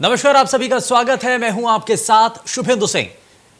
नमस्कार, आप सभी का स्वागत है। मैं हूं आपके साथ शुभेंदु सिंह।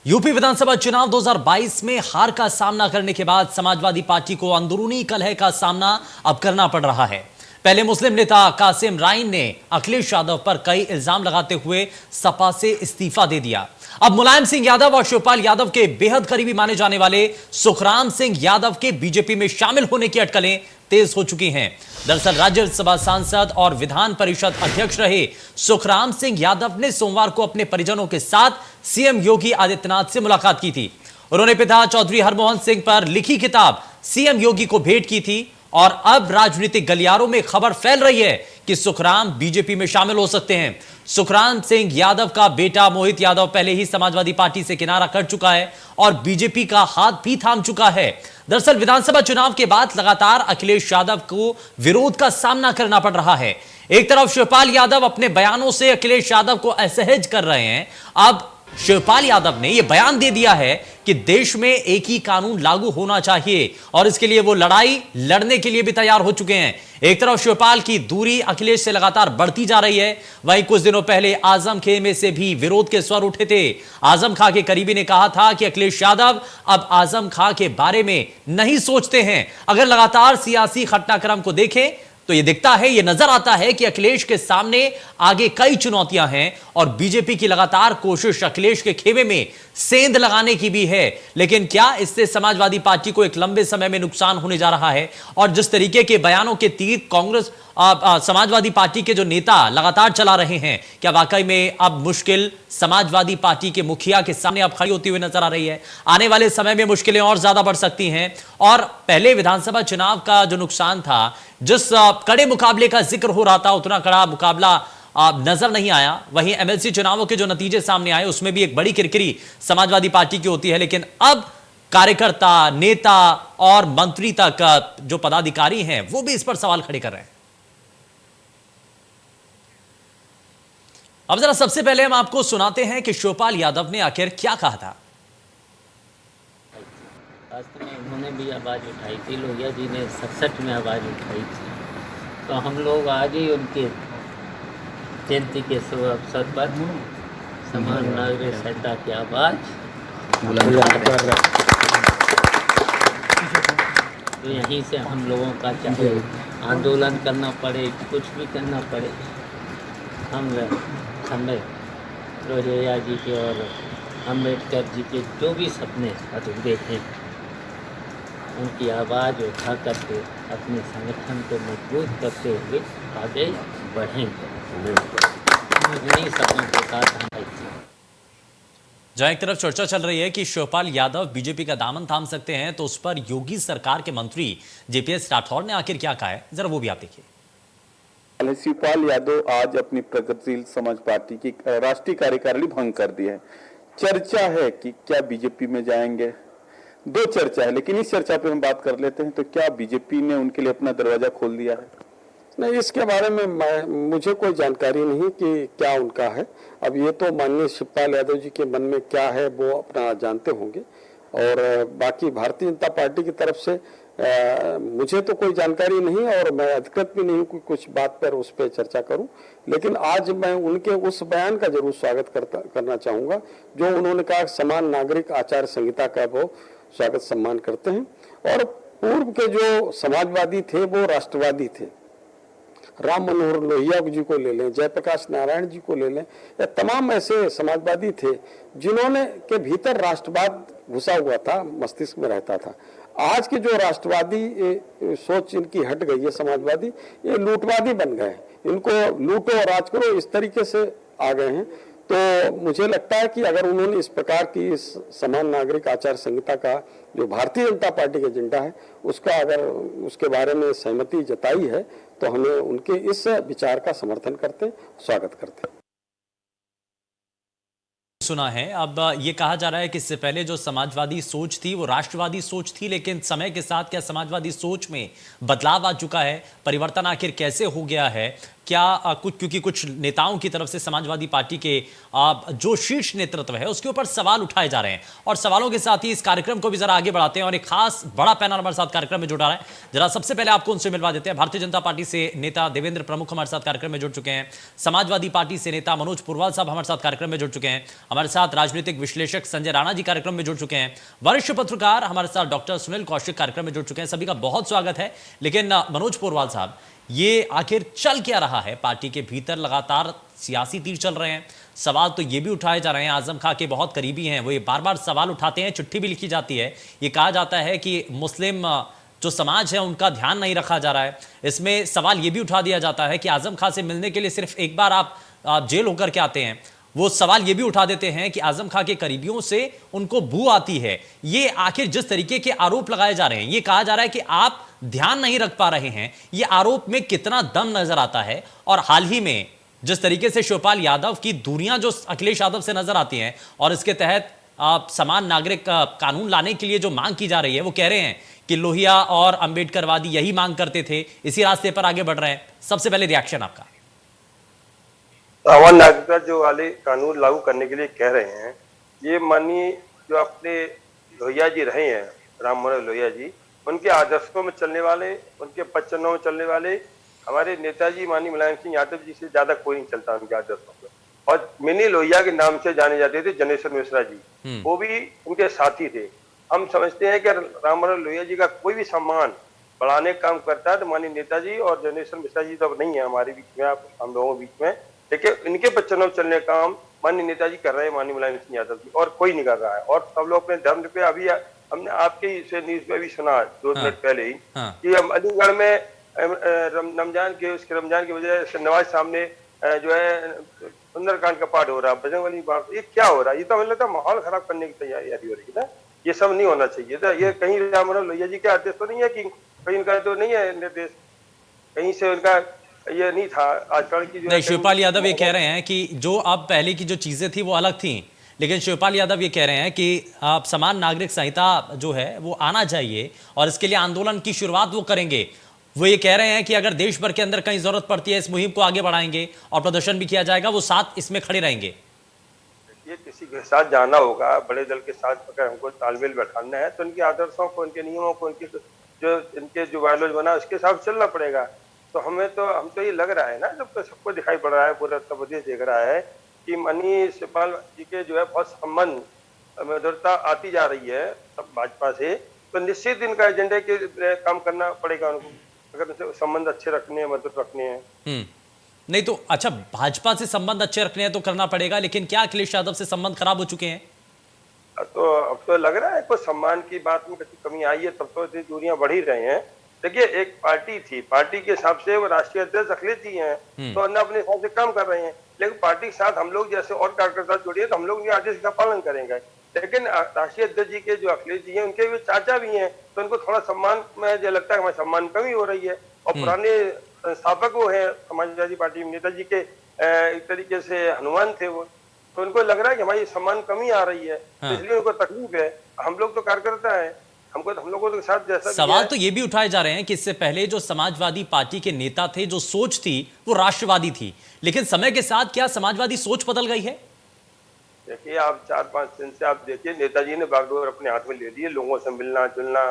यूपी विधानसभा चुनाव 2022 में हार का सामना करने के बाद समाजवादी पार्टी को अंदरूनी कलह का सामना अब करना पड़ रहा है। पहले मुस्लिम नेता कासिम राइन ने अखिलेश यादव पर कई इल्जाम लगाते हुए सपा से इस्तीफा दे दिया। अब मुलायम सिंह यादव और शिवपाल यादव के बेहद करीबी माने जाने वाले सुखराम सिंह यादव के बीजेपी में शामिल होने की अटकलें तेज हो चुकी हैं। दरअसल राज्यसभा सांसद और विधान परिषद अध्यक्ष रहे सुखराम सिंह यादव ने सोमवार को अपने परिजनों के साथ सीएम योगी आदित्यनाथ से मुलाकात की थी। उन्होंने पिता चौधरी हरमोहन सिंह पर लिखी किताब सीएम योगी को भेंट की थी और अब राजनीतिक गलियारों में खबर फैल रही है कि सुखराम बीजेपी में शामिल हो सकते हैं। सुखराम सिंह यादव का बेटा मोहित यादव पहले ही समाजवादी पार्टी से किनारा कर चुका है और बीजेपी का हाथ भी थाम चुका है। दरअसल विधानसभा चुनाव के बाद लगातार अखिलेश यादव को विरोध का सामना करना पड़ रहा है। एक तरफ शिवपाल यादव अपने बयानों से अखिलेश यादव को असहज कर रहे हैं। अब शिवपाल यादव ने यह बयान दे दिया है कि देश में एक ही कानून लागू होना चाहिए और इसके लिए वो लड़ाई लड़ने के लिए भी तैयार हो चुके हैं। एक तरफ शिवपाल की दूरी अखिलेश से लगातार बढ़ती जा रही है, वहीं कुछ दिनों पहले आजम खां में से भी विरोध के स्वर उठे थे। आजम खां के करीबी ने कहा था कि अखिलेश यादव अब आजम खां के बारे में नहीं सोचते हैं। अगर लगातार सियासी घटनाक्रम को देखें तो यह दिखता है, यह नजर आता है कि अखिलेश के सामने आगे कई चुनौतियां हैं और बीजेपी की लगातार कोशिश अखिलेश के खेमे में सेंध लगाने की भी है। लेकिन क्या इससे समाजवादी पार्टी को एक लंबे समय में नुकसान होने जा रहा है? और जिस तरीके के बयानों के तीर कांग्रेस समाजवादी पार्टी के जो नेता लगातार चला रहे हैं, क्या वाकई में अब मुश्किल समाजवादी पार्टी के मुखिया के सामने अब खड़ी होती हुई नजर आ रही है? आने वाले समय में मुश्किलें और ज्यादा बढ़ सकती हैं। और पहले विधानसभा चुनाव का जो नुकसान था, जिस कड़े मुकाबले का जिक्र हो रहा था, उतना कड़ा मुकाबला नजर नहीं आया। वहीं एमएलसी चुनावों के जो नतीजे सामने आए उसमें भी एक बड़ी किरकिरी समाजवादी पार्टी की होती है। लेकिन अब कार्यकर्ता, नेता और मंत्री तक जो पदाधिकारी हैं वो भी इस पर सवाल खड़े कर रहे हैं। अब जरा सबसे पहले हम आपको सुनाते हैं कि शिवपाल यादव ने आखिर क्या कहा था। वास्तव में उन्होंने भी आवाज़ उठाई थी, लोहिया जी ने 67 में आवाज़ उठाई थी। तो हम लोग आज ही उनके जयंती के शुभ अवसर पर समान नागरिक संहिता की आवाज़ बुलंद कर रहे। तो यहीं से हम लोगों का चाहे आंदोलन करना पड़े, कुछ भी करना पड़े, हमें लोहिया जी के और अम्बेडकर जी के जो भी सपने अधूरे थे उनकी आवाज़ उठा करके अपने संगठन को मजबूत करते हुए आगे बढ़ेंगे। यही सपनों के साथ हम। जहां एक तरफ चर्चा चल रही है कि शिवपाल यादव बीजेपी का दामन थाम सकते हैं, तो उस पर योगी सरकार के मंत्री जेपीएस राठौर ने आखिर क्या कहा है, जरा वो भी आप देखिए। शिवपाल यादव आज अपनी प्रगतिशील समाज पार्टी की राष्ट्रीय कार्यकारिणी भंग कर दी है। चर्चा है कि क्या बीजेपी में जाएंगे, दो चर्चा है, लेकिन इस चर्चा पे हम बात कर लेते हैं। तो क्या बीजेपी ने उनके लिए अपना दरवाजा खोल दिया है? नहीं, इसके बारे में मुझे कोई जानकारी नहीं कि क्या उनका है। अब ये तो माननीय शिवपाल यादव जी के मन में क्या है वो अपना जानते होंगे। और बाकी भारतीय जनता पार्टी की तरफ से मुझे तो कोई जानकारी नहीं और मैं अधिकृत भी नहीं हूँ कि कुछ बात पर उस पर चर्चा करूं। लेकिन आज मैं उनके उस बयान का जरूर स्वागत करना चाहूँगा जो उन्होंने कहा समान नागरिक आचार संहिता का वो स्वागत सम्मान करते हैं। और पूर्व के जो समाजवादी थे वो राष्ट्रवादी थे। राम मनोहर लोहिया जी को ले लें, जयप्रकाश नारायण जी को ले लें, या तमाम ऐसे समाजवादी थे जिन्होंने के भीतर राष्ट्रवाद घुसा हुआ था, मस्तिष्क में रहता था। आज के जो राष्ट्रवादी सोच इनकी हट गई है, समाजवादी, ये लूटवादी बन गए। इनको लूटो और राज करो इस तरीके से आ गए हैं। तो मुझे लगता है कि अगर उन्होंने इस प्रकार की इस समान नागरिक आचार संहिता का जो भारतीय जनता पार्टी का एजेंडा है उसका अगर उसके बारे में सहमति जताई है तो हमें उनके इस विचार का समर्थन करते, स्वागत करते। सुना है। अब ये कहा जा रहा है कि इससे पहले जो समाजवादी सोच थी वो राष्ट्रवादी सोच थी, लेकिन समय के साथ क्या समाजवादी सोच में बदलाव आ चुका है? परिवर्तन आखिर कैसे हो गया है? क्या कुछ, क्योंकि कुछ नेताओं की तरफ से समाजवादी पार्टी के जो शीर्ष नेतृत्व है उसके ऊपर सवाल उठाए जा रहे हैं, और सवालों के साथ ही इस कार्यक्रम को भी जरा आगे बढ़ाते हैं और एक खास बड़ा पैनल हमारे साथ कार्यक्रम में जुड़ा रहा है। जरा सबसे पहले आपको उनसे मिलवा देते हैं। भारतीय जनता पार्टी से नेता देवेंद्र प्रमुख हमारे साथ कार्यक्रम में जुड़ चुके हैं, समाजवादी पार्टी से नेता मनोज पुरवाल साहब हमारे साथ कार्यक्रम में जुड़ चुके हैं, हमारे साथ राजनीतिक विश्लेषक संजय राणा जी कार्यक्रम में जुड़ चुके हैं, वरिष्ठ पत्रकार हमारे साथ डॉक्टर सुनील कौशिक कार्यक्रम में जुड़ चुके हैं। सभी का बहुत स्वागत है। लेकिन मनोज पुरवाल साहब, ये आखिर चल क्या रहा है? पार्टी के भीतर लगातार सियासी तीर चल रहे हैं, सवाल तो ये भी उठाए जा रहे हैं, आजम खां के बहुत करीबी हैं, वो ये बार बार सवाल उठाते हैं, चिट्ठी भी लिखी जाती है, ये कहा जाता है कि मुस्लिम जो समाज है उनका ध्यान नहीं रखा जा रहा है। इसमें सवाल ये भी उठा दिया जाता है कि आजम खां से मिलने के लिए सिर्फ एक बार आप जेल होकर के आते हैं। वो सवाल ये भी उठा देते हैं कि आजम खां के करीबियों से उनको बू आती है। ये आखिर जिस तरीके के आरोप लगाए जा रहे हैं, ये कहा जा रहा है कि आप ध्यान नहीं रख पा रहे हैं, ये आरोप में कितना दम नजर आता है? और हाल ही में जिस तरीके से शिवपाल यादव की दूरियां जो अखिलेश यादव से नजर आती हैं, और इसके तहत समान नागरिक कानून लाने के लिए जो मांग की जा रही है, वो कह रहे हैं कि लोहिया और अंबेडकरवादी यही मांग करते थे, इसी रास्ते पर आगे बढ़ रहे हैं। सबसे पहले रिएक्शन आपका। समान नागरिकता जो वाले कानून लागू करने के लिए कह रहे हैं, ये माननीय जो अपने लोहिया जी रहे हैं, राम मनोहर लोहिया जी, उनके आदर्शों में चलने वाले, उनके वचनों में चलने वाले हमारे नेताजी माननीय मुलायम सिंह यादव जी से ज्यादा कोई नहीं चलता उनके आदर्शों में। और मिनी लोहिया के नाम से जाने जाते थे जनेश्वर मिश्रा जी, वो भी उनके साथी थे। हम समझते हैं कि राम मनोहर लोहिया जी का कोई भी सम्मान बढ़ाने का काम करता है तो माननीय नेताजी और जनेश्वर मिश्रा जी तो अब नहीं है हमारे बीच में, हम लोगों के बीच में, लेकिन इनके वचनों में चलने का काम माननीय नेताजी कर रहे हैं, माननीय मुलायम सिंह यादव जी, और कोई नहीं कर रहा है। और सब लोग अपने धर्म पे, अभी हमने आपके से न्यूज पे भी सुना 2 मिनट पहले ही कि हम अलीगढ़ में रमजान की वजह से नवाज सामने जो है सुंदरकांड का पाठ हो रहा है, बजरंगबली बात, ये क्या हो रहा है? ये तो हमें लगता है माहौल खराब करने की तैयारी हो रही है ना। ये सब नहीं होना चाहिए था। ये कहीं राम मनोहर लोहिया जी के आदेश तो नहीं है, कि कहीं इनका तो नहीं है निर्देश, कहीं से उनका ये नहीं था। आचरण की नहीं, शिवपाल यादव ये कह रहे हैं कि जो अब पहले की जो चीजें थी वो अलग थी, लेकिन शिवपाल यादव ये कह रहे हैं कि आप समान नागरिक संहिता जो है वो आना चाहिए और इसके लिए आंदोलन की शुरुआत वो करेंगे। वो ये कह रहे हैं कि अगर देश भर के अंदर कहीं जरूरत पड़ती है इस मुहिम को आगे बढ़ाएंगे और प्रदर्शन भी किया जाएगा, वो साथ इसमें खड़े रहेंगे। ये किसी के साथ जाना होगा, बड़े दल के साथ अगर हमको तालमेल बैठाना है तो उनके आदर्शों को, उनके नियमों को, इनके जो बायोलॉजी बना उसके हिसाब से चलना पड़ेगा। तो हम तो ये लग रहा है ना, जब तो सबको दिखाई पड़ रहा है, पूरा उत्तर प्रदेश देख रहा है कि माननीय शिवपाल जी के जो है बहुत संबंध मधुरता आती जा रही है सब भाजपा से, तो निश्चित इनका एजेंडे के काम करना पड़ेगा उनको, अगर उनसे संबंध अच्छे रखने हैं, मधुर रखने हैं। नहीं तो अच्छा, भाजपा से संबंध अच्छे रखने हैं तो करना पड़ेगा, लेकिन क्या अखिलेश यादव से संबंध खराब हो चुके हैं? तो अब तो लग रहा है कोई सम्मान की बात में किसी कमी आई है, तब तो इतनी दूरियां बढ़ ही रहे हैं। देखिए, एक पार्टी थी, पार्टी के हिसाब से वो राष्ट्रीय अध्यक्ष अखिलेश जी हैं, तो अन्य अपने हिसाब से काम कर रहे हैं, लेकिन पार्टी के साथ हम लोग जैसे और कार्यकर्ता जुड़े तो हम लोग उनके आदेश का पालन करेंगे। लेकिन राष्ट्रीय अध्यक्ष जी के जो अखिलेश जी हैं, उनके भी चाचा भी हैं, तो उनको थोड़ा सम्मान में जो लगता है हमारे सम्मान कमी हो रही है। और पुराने संस्थापक वो है समाजवादी पार्टी में, नेताजी के एक तरीके से हनुमान थे वो, तो उनको लग रहा है कि हमारी सम्मान कमी आ रही है, इसलिए उनको तकलीफ है। हम लोग तो कार्यकर्ता है, हम लोगों के साथ जैसा सवाल तो ये भी उठाए जा रहे हैं कि इससे पहले जो समाजवादी पार्टी के नेता थे, जो सोच थी वो राष्ट्रवादी थी, लेकिन समय के साथ क्या समाजवादी सोच बदल गई है? देखिए, आप 4-5 दिन से आप देखिए, नेताजी ने बागडोर अपने हाथ में ले लिए, लोगों से मिलना जुलना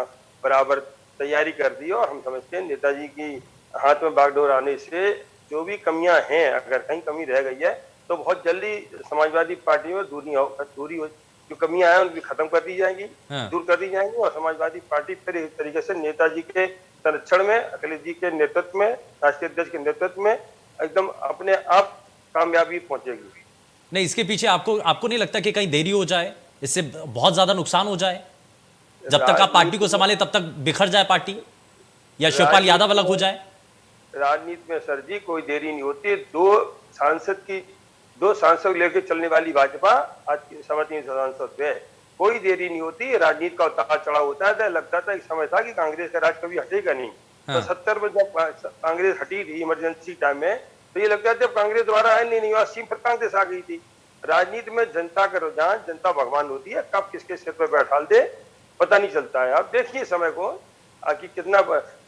बराबर तैयारी कर दी, और हम समझते हैं नेताजी की हाथ में बागडोर आने से जो भी कमियां हैं, अगर कहीं कमी रह गई है तो बहुत जल्दी समाजवादी पार्टी में दूरी हो, जो कमियां हैं उनकी खत्म कर दी जाएंगी, दूर कर दी जाएंगी, और समाजवादी पार्टी फिर एक तरीके से नेताजी के संरक्षण में, अखिलेश जी के नेतृत्व में, राष्ट्रीय अध्यक्ष के नेतृत्व में एकदम अपने आप कामयाबी पहुंचेगी। नहीं, इसके पीछे आपको नहीं लगता कि कहीं देरी हो जाए, इससे बहुत ज्यादा नुकसान हो जाए? जब तक आप पार्टी को संभाले तब तक बिखर जाए पार्टी, या शिवपाल यादव अलग हो जाए? राजनीति में सर जी कोई देरी नहीं होती। दो सांसद लेकर चलने वाली भाजपा आज की 3.25 सांसद है, कोई देरी नहीं होती। राजनीति का उतार चढ़ाव होता है। लगता था एक समय था कि कांग्रेस का राज कभी हटेगा नहीं। तो 70 में जब कांग्रेस हटी थी इमरजेंसी टाइम में, तो ये लगता था जब कांग्रेस द्वारा है नहीं 80 पर कांग्रेस आ गई थी। राजनीति में जनता का रुझान, जनता भगवान होती है, कब किसके सिर पर बैठा दे पता नहीं चलता है। आप देखिए समय को कि कितना,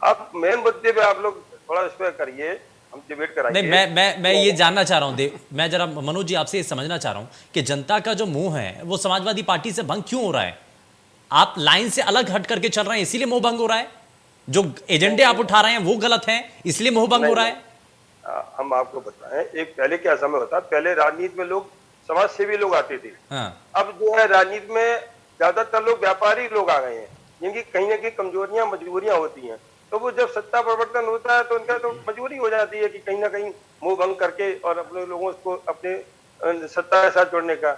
आप मेन मुद्दे पे आप लोग थोड़ा इस पर करिए। हम डिबेट नहीं, कराएंगे। मैं ये जानना चाह रहा हूं मैं जरा मनोज जी आपसे ये समझना चाह रहा हूं कि जनता का जो मुंह है वो समाजवादी पार्टी से भंग क्यों हो रहा है? आप लाइन से अलग हट करके चल रहे हैं इसीलिए मोह भंग हो रहा है? जो एजेंडे आप उठा रहे हैं वो गलत हैं इसलिए मोह भंग हो रहा है? हम आपको बताएं, एक पहले क्या समय होता, पहले राजनीति में लोग समाज सेवी लोग आते थे। हाँ। अब जो है राजनीति में ज्यादातर लोग व्यापारी लोग आ गए हैं, जिनकी कहीं ना कहीं कमजोरियां मजबूरियां होती हैं। तो वो जब सत्ता परिवर्तन होता है तो उनका तो मजबूरी हो जाती है कि कहीं ना कहीं मुंह भंग करके और अपने लोगों को अपने सत्ता के साथ जोड़ने का,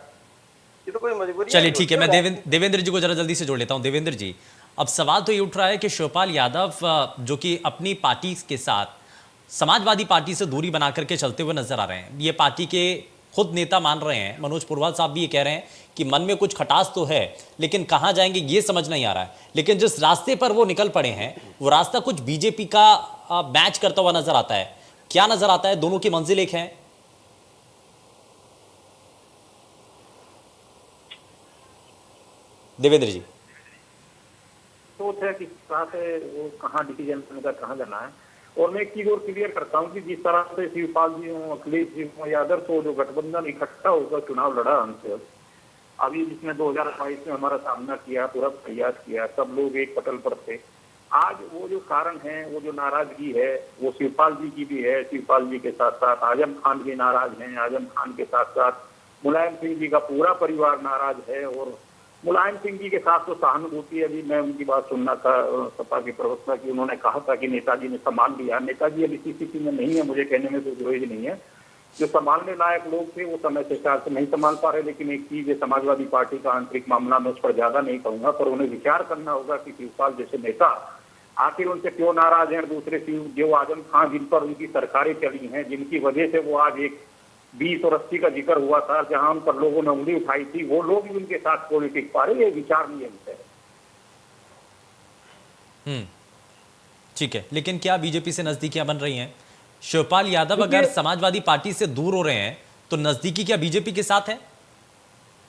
ये तो कोई मजबूरी चलिए नहीं ठीक है, होती मैं है। देवेंद्र जी को जरा जल्दी से जोड़ लेता हूं। देवेंद्र जी, अब सवाल तो ये उठ रहा है कि शिवपाल यादव जो कि अपनी पार्टी के साथ समाजवादी पार्टी से दूरी बना करके चलते हुए नजर आ रहे हैं, ये पार्टी के खुद नेता मान रहे हैं, मनोज पुरवाल साहब भी ये कह रहे हैं कि मन में कुछ खटास तो है लेकिन कहां जाएंगे ये समझ नहीं आ रहा है। लेकिन जिस रास्ते पर वो निकल पड़े हैं वो रास्ता कुछ बीजेपी का मैच करता हुआ नजर आता है। क्या नजर आता है? दोनों की मंजिल एक है? देवेंद्र जी, सोच है कि कहाँ से वो कहाँ डिसीजन का कहाँ जाना है। और मैं एक चीज और क्लियर करता हूँ कि जिस तरह से शिवपाल जी हों, अखिलेश जी हों या अदर तो जो गठबंधन इकट्ठा होकर चुनाव लड़ा हमसे, अभी जिसने 2022 में हमारा सामना किया, पूरा प्रयास किया, सब लोग एक पटल पर थे। आज वो जो कारण है, वो जो नाराजगी है, वो शिवपाल जी की भी है। शिवपाल जी के साथ साथ आजम खान भी नाराज हैं। आजम खान के साथ साथ मुलायम सिंह जी का पूरा परिवार नाराज है। और मुलायम सिंह जी के साथ तो सहानुभूति, अभी मैं उनकी बात सुनना था सपा के प्रवक्ता की, उन्होंने कहा था कि नेताजी ने संभाल लिया। नेताजी अभी इसी स्थिति में नहीं है, मुझे कहने में कोई गुरेज नहीं है। जो संभालने लायक लोग थे वो समय के हिसाब से नहीं संभाल पा रहे। लेकिन एक चीज है, समाजवादी पार्टी का आंतरिक मामला, मैं उस पर ज्यादा नहीं कहूंगा, पर उन्हें विचार करना होगा कि शिवपाल जैसे नेता आखिर उनसे क्यों नाराज हैं। और दूसरे जो आजम खान, जिन पर उनकी सरकारें चली हैं, जिनकी वजह से वो आज एक 20 और 80 का जिक्र हुआ था, जहां उन पर लोगों ने उंगली उठाई थी, वो लोग भी उनके साथ पॉलिटिक्स पा रहे, ये विचार नहीं है उनसे। ठीक है, लेकिन क्या बीजेपी से नजदीकियां बन रही हैं? शिवपाल यादव अगर समाजवादी पार्टी से दूर हो रहे हैं तो नजदीकी क्या बीजेपी के साथ है?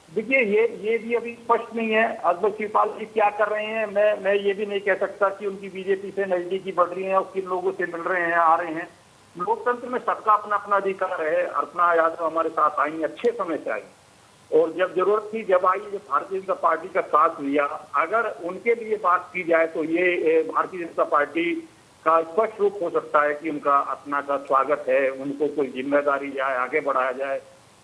देखिए, ये भी अभी स्पष्ट नहीं है अकबर शिवपाल जी क्या कर रहे हैं। मैं ये भी नहीं कह सकता कि उनकी बीजेपी से नजदीकी बढ़ रही है और किन लोगों से मिल रहे हैं, आ रहे हैं। लोकतंत्र में सबका अपना अपना अधिकार है। अर्चना यादव हमारे साथ आई, अच्छे समय से आई, और जब जरूरत थी, जब आई, जब भारतीय जनता पार्टी का साथ लिया। अगर उनके लिए बात की जाए तो ये भारतीय जनता पार्टी का स्पष्ट रूप हो सकता है कि उनका अपना का स्वागत है, उनको कोई जिम्मेदारी जाए, आगे बढ़ाया जाए।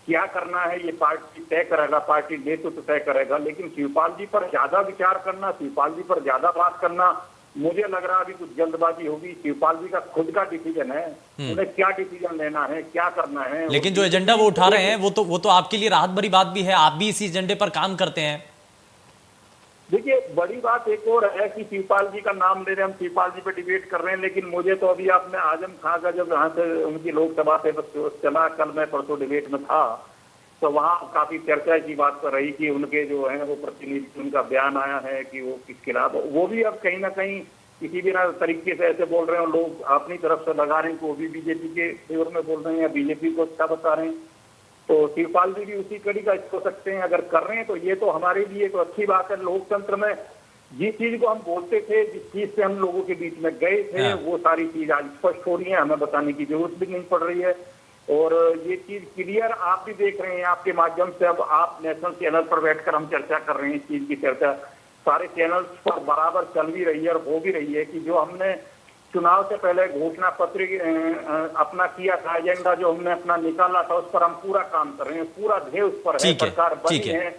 क्या करना है ये पार्टी तय करेगा, पार्टी नेतृत्व तय करेगा। लेकिन शिवपाल जी पर ज्यादा विचार करना, शिवपाल जी पर ज्यादा बात करना, मुझे लग रहा है अभी कुछ जल्दबाजी होगी। शिवपाल जी का खुद का डिसीजन है, उन्हें क्या डिसीजन लेना है, क्या करना है। लेकिन जो एजेंडा वो उठा रहे हैं वो तो आपके लिए राहत भरी बात भी है, आप भी इसी एजेंडे पर काम करते हैं। देखिए, बड़ी बात एक और है कि शिवपाल जी का नाम ले रहे हैं, हम शिवपाल जी पे डिबेट कर रहे हैं। लेकिन मुझे तो अभी आपने आजम खान का, जब यहाँ से उनकी लोकसभा से चला, कल मैं परसों डिबेट में था, तो वहाँ काफी चर्चा की बात कर रही कि उनके जो है वो प्रतिनिधि, उनका बयान आया है कि वो किस खिलाफ, वो भी अब कहीं ना कहीं किसी भी ना तरीके से ऐसे बोल रहे हैं, लोग अपनी तरफ से लगा रहे हैं कि वो भी बीजेपी के फेवर में बोल रहे हैं या बीजेपी को अच्छा बता रहे हैं। तो शिवपाल जी भी उसी कड़ी का हो सकते हैं। अगर कर रहे हैं तो ये तो हमारे लिए तो अच्छी बात है। लोकतंत्र में जिस चीज को हम बोलते थे, जिस चीज से हम लोगों के बीच में गए थे, वो सारी चीज आज स्पष्ट हो रही है, हमें बताने की जरूरत भी नहीं पड़ रही है। और ये चीज क्लियर आप भी देख रहे हैं, आपके माध्यम से अब आप नेशनल चैनल पर बैठकर हम चर्चा कर रहे हैं, इस चीज की चर्चा सारे चैनल्स पर बराबर चल भी रही है और हो भी रही है कि जो हमने चुनाव से पहले घोषणा पत्र अपना किया था, एजेंडा जो हमने अपना निकाला था, उस पर हम पूरा काम कर रहे हैं, पूरा ध्येय उस पर है, सरकार बनी है।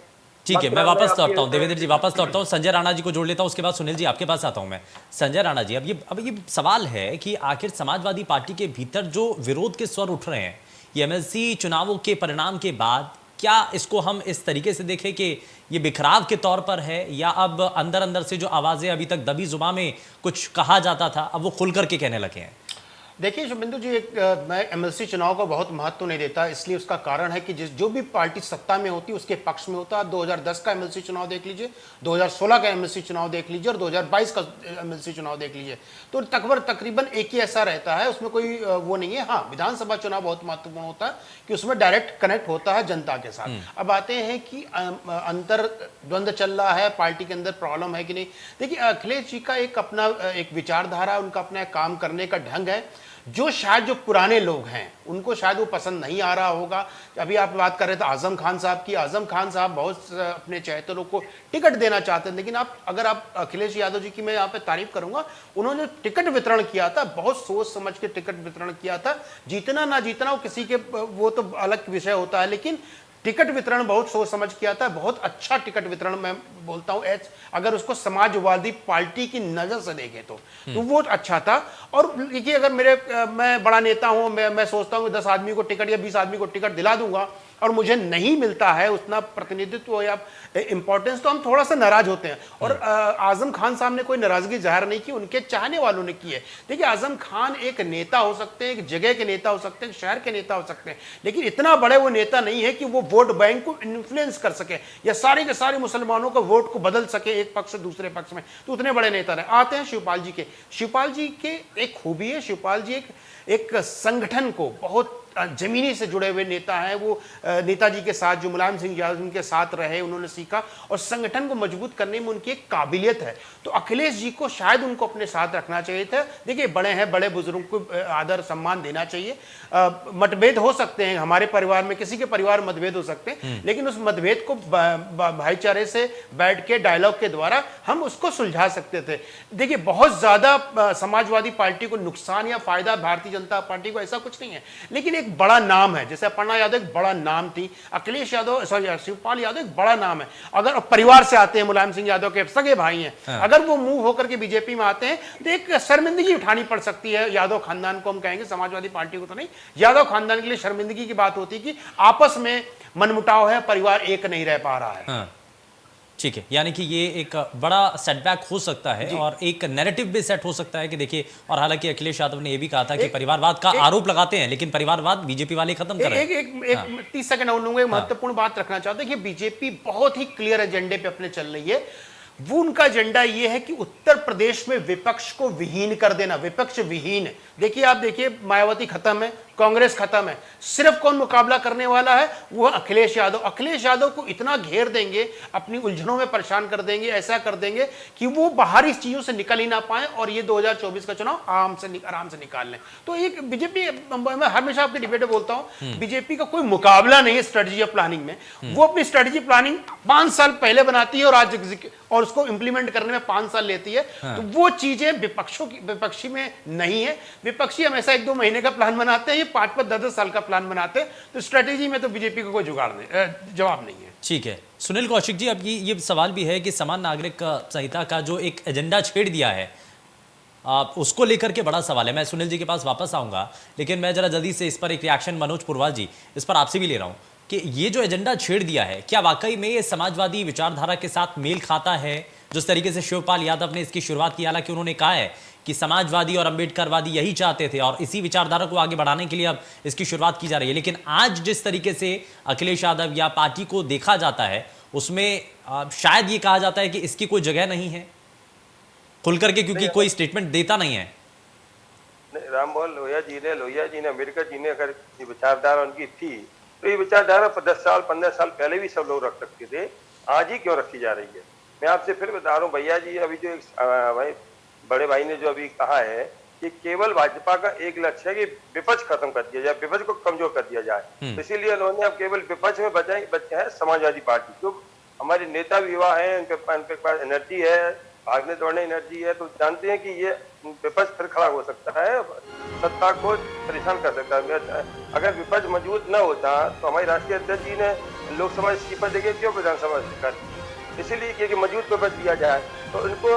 ठीक है, मैं वापस लौटता हूं, देवेंद्र जी वापस लौटता हूं, संजय राणा जी को जोड़ लेता हूं, उसके बाद सुनील जी आपके पास आता हूं मैं। संजय राणा जी, अब ये सवाल है कि आखिर समाजवादी पार्टी के भीतर जो विरोध के स्वर उठ रहे हैं, ये एमएलसी चुनावों के परिणाम के बाद, क्या इसको हम इस तरीके से देखें कि ये बिखराव के तौर पर है, या अब अंदर अंदर से जो आवाजें अभी तक दबी जुबान में कुछ कहा जाता था, अब वो खुल करके कहने लगे हैं? देखिए शुभेंदु जी, मैं एमएलसी चुनाव को बहुत महत्व नहीं देता, इसलिए उसका कारण है कि जो भी पार्टी सत्ता में होती है उसके पक्ष में होता है। 2010 का एमएलसी चुनाव देख लीजिए, 2016 का एमएलसी चुनाव देख लीजिए और 2022 का एमएलसी चुनाव देख लीजिए, तो तकरीबन एक ही ऐसा रहता है, उसमें कोई वो नहीं है। हाँ, विधानसभा चुनाव बहुत महत्वपूर्ण होता है कि उसमें डायरेक्ट कनेक्ट होता है जनता के साथ। अब आते हैं कि अंतर द्वंद्व चल रहा है, पार्टी के अंदर प्रॉब्लम है कि नहीं। देखिए, अखिलेश जी का एक अपना एक विचारधारा, उनका अपना काम करने का ढंग है जो शायद जो पुराने लोग हैं उनको शायद वो पसंद नहीं आ रहा होगा। अभी आप बात कर रहे थे आजम खान साहब की। आजम खान साहब बहुत अपने चहेतरों को टिकट देना चाहते हैं, लेकिन अगर आप अखिलेश यादव जी की मैं यहाँ पे तारीफ करूंगा, उन्होंने टिकट वितरण किया था, बहुत सोच समझ के टिकट वितरण किया था। जीतना ना जीतना वो किसी के, वो तो अलग विषय होता है, लेकिन टिकट वितरण बहुत सोच समझ किया था। बहुत अच्छा टिकट वितरण मैं बोलता हूं, अगर उसको समाजवादी पार्टी की नजर से देखें तो वो अच्छा था। और देखिए, अगर मैं बड़ा नेता हूं, मैं सोचता हूं कि 10 आदमी को टिकट या 20 आदमी को टिकट दिला दूंगा और मुझे नहीं मिलता है उतना प्रतिनिधित्व या इंपॉर्टेंस, तो हम थोड़ा सा नाराज होते हैं। और आजम खान साहब ने कोई नाराजगी जाहिर नहीं की, उनके चाहने वालों ने की है। देखिए, आजम खान एक नेता हो सकते हैं, एक जगह के नेता हो सकते हैं, शहर के नेता हो सकते हैं, लेकिन इतना बड़े वो नेता नहीं है कि वो वोट बैंक को इन्फ्लुएंस कर सके या सारे के सारे मुसलमानों का वोट को बदल सके एक पक्ष से दूसरे पक्ष में। तो उतने बड़े नेता रहे। आते हैं शिवपाल जी के। शिवपाल जी के एक खूबी है, शिवपाल जी एक संगठन को बहुत जमीनी से जुड़े हुए नेता हैं। वो नेताजी के साथ, जो मुलायम सिंह यादव के साथ रहे, उन्होंने सीखा और संगठन को मजबूत करने में उनकी एक काबिलियत है। तो अखिलेश जी को शायद उनको अपने साथ रखना चाहिए था। देखिए, बड़े हैं, बड़े बुजुर्ग को आदर सम्मान देना चाहिए। मतभेद हो सकते हैं, हमारे परिवार में किसी के परिवार में मतभेद हो सकते हैं, लेकिन उस मतभेद को भाईचारे से बैठ के डायलॉग के द्वारा हम उसको सुलझा सकते थे। देखिए, बहुत ज्यादा समाजवादी पार्टी को नुकसान या फायदा भारतीय जनता पार्टी को ऐसा कुछ नहीं है, लेकिन एक बड़ा नाम है। जैसे अपर्णा यादव एक बड़ा नाम थी, अखिलेश यादव, सॉरी शिवपाल यादव एक बड़ा नाम है। अगर परिवार से आते हैं, मुलायम सिंह यादव के सगे भाई हैं, अगर वो मूव होकर के बीजेपी में आते हैं तो एक शर्मिंदगी उठानी पड़ सकती है यादव खानदान को। हम कहेंगे समाजवादी पार्टी को तो नहीं, यादव खानदान के लिए शर्मिंदगी की बात होती है कि आपस में मनमुटाव है, परिवार एक नहीं रह पा रहा है। ठीक है, यानी कि ये एक बड़ा सेटबैक हो सकता है और एक नैरेटिव भी सेट हो सकता है कि देखिए, और हालांकि अखिलेश यादव ने यह भी कहा था कि परिवारवाद का आरोप लगाते हैं, लेकिन परिवारवाद बीजेपी वाले खत्म कर रहे हैं। एक 30 सेकंड और लूंगा, एक महत्वपूर्ण बात रखना चाहते हैं कि बीजेपी बहुत ही क्लियर एजेंडे पे अपने चल रही है। वो उनका एजेंडा ये है कि उत्तर प्रदेश में विपक्ष को विहीन कर देना, विपक्ष विहीन। देखिए, आप देखिए, मायावती खत्म है, कांग्रेस खत्म है, सिर्फ कौन मुकाबला करने वाला है? वो अखिलेश यादव। अखिलेश यादव को इतना घेर देंगे, अपनी उलझनों में परेशान कर देंगे, ऐसा कर देंगे कि वो बाहरी चीजों से निकल ही ना पाए और ये 2024 का चुनाव आराम से निकाल लें। तो एक बीजेपी, मैं हमेशा आपके डिबेट में बोलता हूं, बीजेपी का कोई मुकाबला नहीं है स्ट्रेटेजी और प्लानिंग में। वो अपनी स्ट्रेटेजी प्लानिंग 5 साल पहले बनाती है और उसको इंप्लीमेंट करने में 5 साल लेती है। तो वो चीजें विपक्षी में नहीं है। विपक्षी हमेशा 1-2 महीने का प्लान बनाते हैं, 5-5, 10-10 साल का प्लान बनाते हैं। तो स्ट्रेटेजी में तो बीजेपी को कोई जवाब नहीं है। ठीक है, सुनील कौशिक जी, अब ये सवाल भी है कि समान नागरिक संहिता का जो एक एजेंडा छेड़ दिया है, उसको लेकर के बड़ा सवाल है। मैं सुनील जी के पास वापस आऊंगा, लेकिन मैं जरा जल्दी से इस पर एक रिएक्शन, मनोज पुरवाल जी, इस पर आपसे भी ले रहा हूं कि ये जो एजेंडा छेड़ दिया है, क्या वाकई में ये समाजवादी विचारधारा के साथ मेल खाता है? जिस तरीके से शिवपाल यादव ने इसकी शुरुआत की, हालांकि उन्होंने कहा है कि समाजवादी और अंबेडकरवादी यही चाहते थे और इसी विचारधारा को आगे बढ़ाने के लिए अब इसकी शुरुआत की जा रही है, लेकिन आज जिस तरीके से अखिलेश यादव या पार्टी को देखा जाता है, उसमें शायद ये कहा जाता है कि इसकी कोई जगह नहीं है खुल करके, क्योंकि कोई स्टेटमेंट देता नहीं है। राम मोहन लोहिया जी ने अम्बेडकर जी ने अगर ये विचारधारा उनकी थी, तो ये विचारधारा 10 साल 15 साल पहले भी सब लोग रख सकते थे, आज ही क्यों रखी जा रही है? मैं आपसे फिर बता रहा हूँ भैया जी, अभी जो भाई बड़े भाई ने जो अभी कहा है कि केवल भाजपा का एक लक्ष्य है कि विपक्ष खत्म कर दिया जाए, विपक्ष को कमजोर कर दिया जाए। इसीलिए उन्होंने अब केवल विपक्ष में बचे हैं समाजवादी पार्टी। जो हमारे नेता भी युवा है, उनके पास एनर्जी है, भागने दौड़ने एनर्जी है, तो जानते हैं कि ये विपक्ष फिर खड़ा हो सकता है, सत्ता को परेशान कर सकता है। अगर विपक्ष मजबूत न होता तो हमारे राष्ट्रीय अध्यक्ष जी ने लोकसभा इस्तीफा देके क्यों विधानसभा स्वीकार, इसीलिए कि मजबूत विपक्ष दिया जाए। तो उनको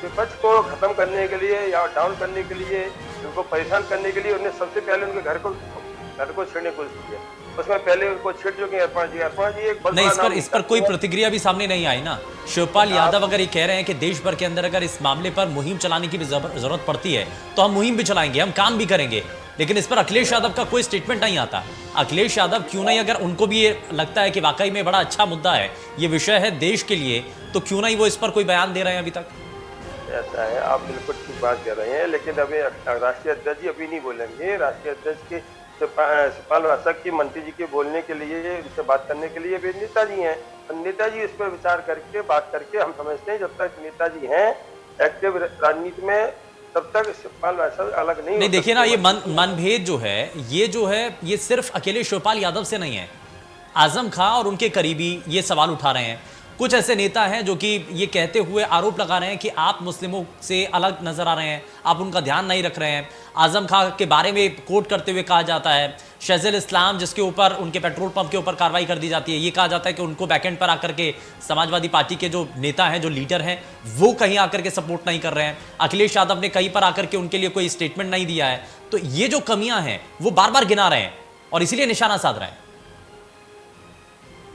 विपक्ष को खत्म करने के लिए या डाउन करने के लिए, उनको परेशान करने के लिए उन्होंने सबसे पहले उनके घर को छेड़ने की कोशिश की है। उसमें पहले उनको छेड़ चुके हैं अपर्णा जी एक नहीं, इस पर कोई प्रतिक्रिया भी सामने नहीं आई ना। शिवपाल यादव अगर ये कह रहे हैं कि देश भर के अंदर अगर इस मामले पर मुहिम चलाने की भी जरूरत पड़ती है तो हम मुहिम भी चलाएंगे, हम काम भी करेंगे, लेकिन इस पर अखिलेश यादव का कोई स्टेटमेंट नहीं आता। अखिलेश यादव क्यों नहीं, अगर उनको भी ये लगता है कि वाकई में बड़ा अच्छा मुद्दा है, ये विषय है देश के लिए, तो क्यों नहीं वो इस पर कोई बयान दे रहे हैं अभी तक? ऐसा है, आप बिल्कुल ठीक बात कर रहे हैं, लेकिन अभी राष्ट्रीय अध्यक्ष जी अभी नहीं बोलेंगे। राष्ट्रीय अध्यक्ष के शिवपाल वासक की मंत्री जी के बोलने के लिए, उनसे बात करने के लिए वे नेताजी हैं। तो नेताजी इस पर विचार करके बात करके, हम समझते हैं जब तक नेताजी हैं एक्टिव राजनीति में, तब तक शिवपाल भाई अलग नहीं नहीं हो देखिए ना, सकते। ये मनभेद जो है ये सिर्फ अकेले शिवपाल यादव से नहीं है। आजम खां और उनके करीबी ये सवाल उठा रहे हैं। कुछ ऐसे नेता हैं जो कि ये कहते हुए आरोप लगा रहे हैं कि आप मुस्लिमों से अलग नजर आ रहे हैं, आप उनका ध्यान नहीं रख रहे हैं। आजम खां के बारे में कोट करते हुए कहा जाता है, शहज़ल इस्लाम जिसके ऊपर उनके पेट्रोल पंप के ऊपर कार्रवाई कर दी जाती है, ये कहा जाता है कि उनको बैकएंड पर आकर के समाजवादी पार्टी के जो नेता हैं, जो लीडर हैं, वो कहीं आकर के सपोर्ट नहीं कर रहे हैं। अखिलेश यादव ने कहीं पर आकर के उनके लिए कोई स्टेटमेंट नहीं दिया है। तो ये जो कमियां हैं वो बार बार गिना रहे हैं और इसीलिए निशाना साध रहे हैं।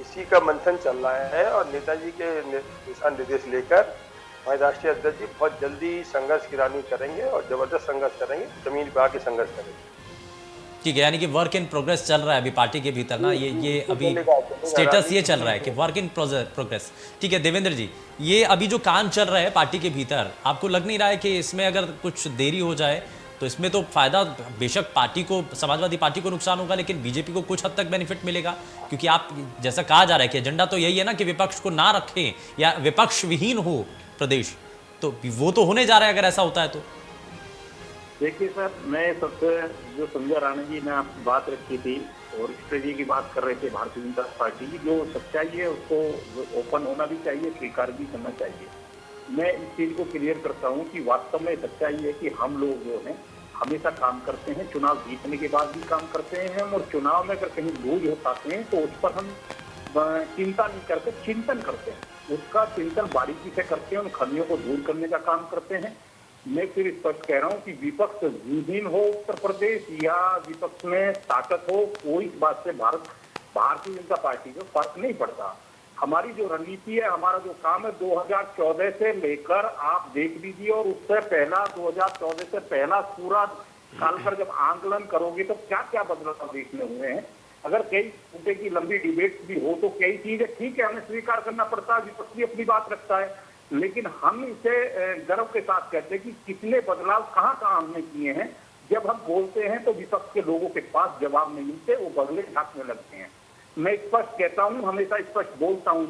इसी का मंथन चल रहा है और नेताजी के दिशा निर्देश लेकर हमारे राष्ट्रीय अध्यक्ष जी बहुत जल्दी संघर्ष की रणनीति करेंगे और जबरदस्त संघर्ष करेंगे, जमीन पे आके संघर्ष करेंगे। ठीक है, यानी कि वर्क इन प्रोग्रेस चल रहा है अभी पार्टी के भीतर ना, ये अभी स्टेटस ये चल रहा है कि वर्क इन प्रोग्रेस। ठीक है देवेंद्र जी, ये अभी जो काम चल रहा है पार्टी के भीतर, आपको लग नहीं रहा है कि इसमें अगर कुछ देरी हो जाए तो इसमें तो फायदा बेशक पार्टी को, समाजवादी पार्टी को नुकसान होगा, लेकिन बीजेपी को कुछ हद तक बेनिफिट मिलेगा? क्योंकि आप जैसा कहा जा रहा है कि एजेंडा तो यही है ना कि विपक्ष को ना रखें या विपक्ष विहीन हो प्रदेश, तो वो तो होने जा रहा है अगर ऐसा होता है तो। देखिए सर, मैं सबसे जो संजय राणा जी ने आपकी बात रखी थी और स्ट्रेटजी की बात कर रहे थे भारतीय जनता पार्टी की, जो सच्चाई है उसको ओपन होना भी चाहिए, स्वीकार भी करना चाहिए। मैं इस चीज को क्लियर करता हूं कि वास्तव में सच्चाई है कि हम लोग जो है हमेशा काम करते हैं, चुनाव जीतने के बाद भी काम करते हैं और चुनाव में अगर कहीं भूल हो पाते हैं तो उस पर हम चिंता नहीं करते, चिंतन करते हैं, उसका चिंतन बारीकी से करते हैं, उन खामियों को दूर करने का काम करते हैं। मैं फिर स्पष्ट कह रहा हूँ कि विपक्ष विहीन हो उत्तर प्रदेश या विपक्ष में ताकत हो, कोई इस बात से भारतीय जनता पार्टी को फर्क नहीं पड़ता। हमारी जो रणनीति है, हमारा जो काम है 2014 से लेकर आप देख लीजिए और उससे पहला 2014 से पहला पूरा काल पर जब आंकलन करोगे तो क्या क्या बदलाव देखने हुए हैं। अगर कई घंटे की लंबी डिबेट भी हो तो कई चीजें ठीक है, हमें स्वीकार करना पड़ता है, विपक्ष भी अपनी बात रखता है, लेकिन हम इसे गर्व के साथ कहते हैं कि कितने बदलाव कहाँ कहाँ हमने किए हैं। जब हम बोलते हैं तो विपक्ष के लोगों के पास जवाब नहीं मिलते, वो बगले ढाकने लगते हैं। मैं स्पष्ट कहता हूं, हमेशा स्पष्ट बोलता हूं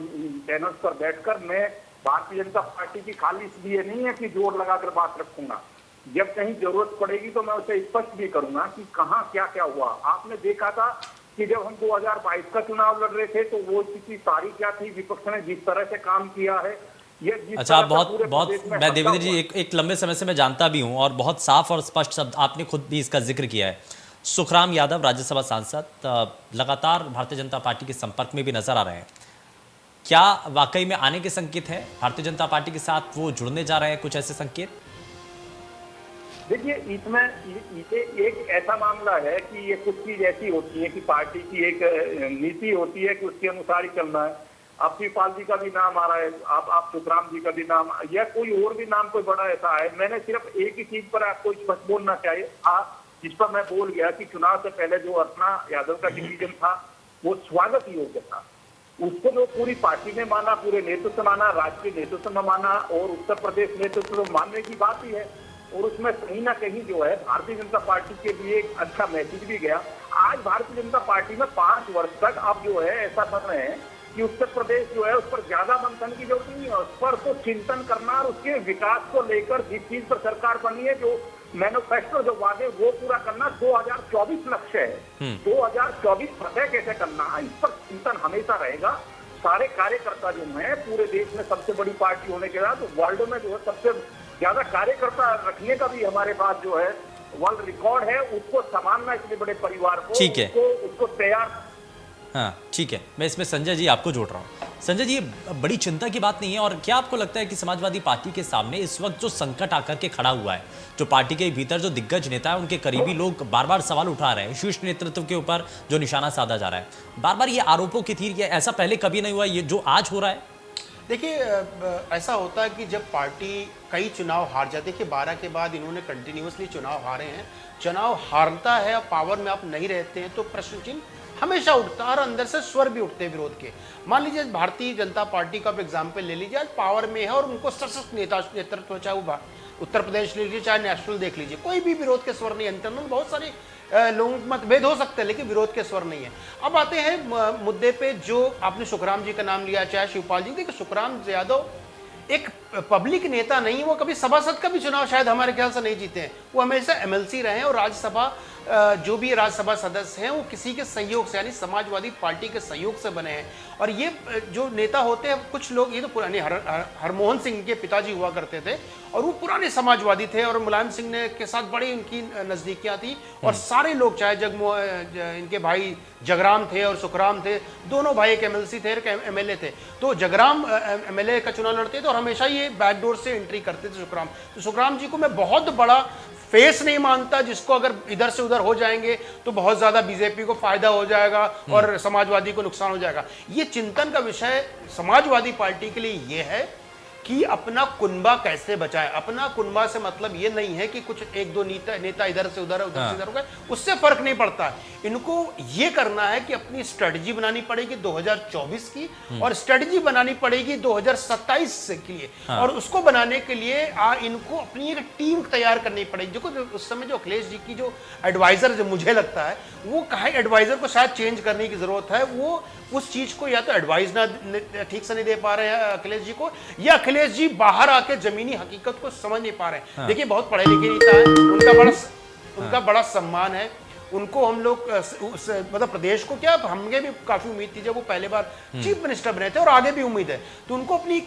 चैनल्स पर बैठकर, मैं भारतीय जनता पार्टी की खाली इसलिए नहीं है कि जोर लगाकर बात रखूंगा, जब कहीं जरूरत पड़ेगी तो मैं उसे स्पष्ट भी करूंगा कि कहां क्या क्या हुआ। आपने देखा था कि जब हम 2022 का चुनाव लड़ रहे थे तो वो स्थिति सारी क्या थी, विपक्ष ने जिस तरह से काम किया है। अच्छा, आप बहुत मैं देवेंद्र जी एक लंबे समय से मैं जानता भी हूं और बहुत साफ और स्पष्ट शब्द आपने खुद भी इसका जिक्र किया है। सुखराम यादव राज्यसभा सांसद लगातार भारतीय जनता पार्टी के संपर्क में भी नजर आ रहे हैं। क्या वाकई में आने के संकेत है भारतीय जनता पार्टी के साथ, वो जुड़ने जा रहे हैं, कुछ ऐसे संकेत? देखिए, इसमें ये एक ऐसा मामला है कि ये कुछ चीज ऐसी होती है कि पार्टी की एक नीति होती है कि उसके अनुसार ही चलना है। अब शिवपाल जी का भी नाम आ रहा है, आप सुखराम जी का भी नाम, या कोई और भी नाम कोई बड़ा ऐसा है। मैंने सिर्फ एक ही चीज पर आपको स्पष्ट बोलना चाहिए, जिस पर मैं बोल गया कि चुनाव से पहले जो अर्चना यादव का डिसीजन था वो स्वागत योग्य था। उसको जो पूरी पार्टी ने माना, पूरे नेतृत्व माना, राष्ट्रीय नेतृत्व में माना और उत्तर प्रदेश नेतृत्व में मानने की बात ही है। और उसमें कहीं ना कहीं जो है भारतीय जनता पार्टी के लिए एक अच्छा मैसेज भी गया। आज भारतीय जनता पार्टी में 5 वर्ष तक अब जो है ऐसा समय है कि उत्तर प्रदेश जो है उस पर ज्यादा मंथन की जरूरत नहीं है, उस पर तो चिंतन करना और उसके विकास को लेकर जिस चीज पर सरकार बनी है, जो मैनिफेस्टो जो वादे वो पूरा करना 2024 लक्ष्य है। 2024 फतेह कैसे करना है, इस पर चिंतन हमेशा रहेगा। सारे कार्यकर्ता जो हैं पूरे देश में सबसे बड़ी पार्टी होने के बाद वर्ल्ड में जो है सबसे ज्यादा कार्यकर्ता रखने का भी हमारे पास जो है वर्ल्ड रिकॉर्ड है, उसको संभालना इतने बड़े परिवार को, ठीक है, उसको तैयार। हाँ ठीक है, मैं इसमें संजय जी आपको जोड़ रहा हूँ। संजय जी, ये बड़ी चिंता की बात नहीं है? और क्या आपको लगता है कि समाजवादी पार्टी के सामने इस वक्त जो संकट आकर के खड़ा हुआ है, जो पार्टी के भीतर जो दिग्गज नेता है उनके करीबी लोग बार बार सवाल उठा रहे हैं, शीर्ष नेतृत्व के ऊपर जो निशाना साधा जा रहा है, बार बार ये आरोपों की तीर, ऐसा पहले कभी नहीं हुआ ये जो आज हो रहा है? देखिए, ऐसा होता है कि जब पार्टी कई चुनाव हार जाती है, कि 12 के बाद इन्होंने कंटिन्यूसली चुनाव हारे हैं, चुनाव हारता है और पावर में आप नहीं रहते हैं तो प्रश्न चिन्ह हमेशा उठता है और अंदर से स्वर भी उठते हैं विरोध के। मान लीजिए भारतीय जनता पार्टी का एग्जाम्पल ले लीजिए, आज पावर में है और उनको सशक्त नेतृत्व, चाहे वो उत्तर प्रदेश ले लीजिए चाहे नेशनल देख लीजिए, कोई भी विरोध के स्वर नहीं है। इंटरनल बहुत सारे लोगों के मतभेद हो सकते हैं लेकिन विरोध के स्वर नहीं है। अब आते हैं मुद्दे पे, जो आपने सुखराम जी का नाम लिया चाहे शिवपाल जी, देखिए सुखराम यादव एक पब्लिक नेता नहीं, वो कभी सभासद का भी चुनाव शायद हमारे ख्याल से नहीं जीते हैं। वो हमेशा एमएलसी रहे हैं और राज्यसभा जो भी राज्यसभा सदस्य हैं वो किसी के सहयोग से, यानी समाजवादी पार्टी के सहयोग से बने हैं। और ये जो नेता होते हैं, कुछ लोग, ये तो पुराने हरमोहन सिंह के पिताजी हुआ करते थे और वो पुराने समाजवादी थे और मुलायम सिंह ने के साथ बड़ी उनकी नज़दीकियां थी। और सारे लोग, चाहे इनके भाई जगराम थे और सुखराम थे, दोनों भाई एक एमएलसी थे, एक एमएलए थे। तो जगराम एमएलए का चुनाव लड़ते थे और हमेशा ये बैकडोर से एंट्री करते थे सुखराम। तो सुखराम जी को मैं बहुत बड़ा फेस नहीं मानता, जिसको अगर इधर से उधर हो जाएंगे तो बहुत ज्यादा बीजेपी को फायदा हो जाएगा और समाजवादी को नुकसान हो जाएगा। ये चिंतन का विषय समाजवादी पार्टी के लिए ये है कि अपना कुनबा कैसे बचाएं। अपना कुनबा से मतलब ये नहीं है कि कुछ एक दो नेता इधर से उधर से इधर हो गए, उससे फर्क नहीं पड़ता। इनको ये करना है कि अपनी स्ट्रेटजी बनानी पड़ेगी 2024 की और स्ट्रेटजी बनानी पड़ेगी 2027 के लिए। और उसको बनाने के लिए इनको अपनी एक टीम तैयार करनी पड़ेगी। जो उस समय जो अखिलेश जी की जो एडवाइजर, जो मुझे लगता है वो कहा, एडवाइजर को शायद चेंज करने की जरूरत है। वो उस चीज को या तो एडवाइस ना ठीक से नहीं दे पा रहे हैं अखिलेश जी को, या अखिलेश जी बाहर आके जमीनी हकीकत को समझ नहीं पा रहे हैं। देखिए, बहुत पढ़े लिखे नेता है, उनका बड़ा सम्मान है। उनको हम लोग मतलब प्रदेश को क्या, हमें भी काफी उम्मीद थी जब वो पहले बार चीफ मिनिस्टर बने थे और आगे भी उम्मीद है। तो उनको अपनी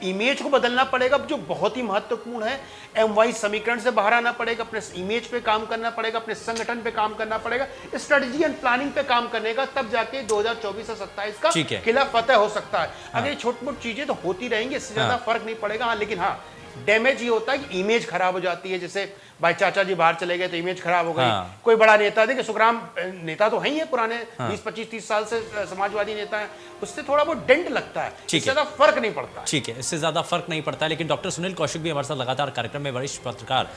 इमेज को बदलना पड़ेगा, जो बहुत ही महत्वपूर्ण है। एमवाई समीकरण से बाहर आना पड़ेगा, अपने इमेज पे काम करना पड़ेगा, अपने संगठन पे काम करना पड़ेगा, स्ट्रेटजी एंड प्लानिंग पे काम करने का, तब जाके 2024 से 27 का किला फतेह हो सकता है। अगर ये छोटी मोटी चीजें तो होती रहेंगी, इससे ज्यादा फर्क नहीं पड़ेगा। हाँ, लेकिन हाँ, डैमेज ये होता है कि इमेज खराब हो जाती है। जैसे भाई चाचा जी बाहर चले गए तो इमेज खराब हो गई। कोई बड़ा नेता, देखिए सुखराम नेता तो है ही है, पुराने 20-25-30 साल से समाजवादी नेता है, उससे थोड़ा बहुत डेंट लगता है, इससे ज्यादा फर्क नहीं पड़ता। ठीक है, इससे ज्यादा फर्क नहीं पड़ता है। लेकिन डॉक्टर सुनील कौशिक भी हमारे साथ लगातार कार्यक्रम में वरिष्ठ पत्रकार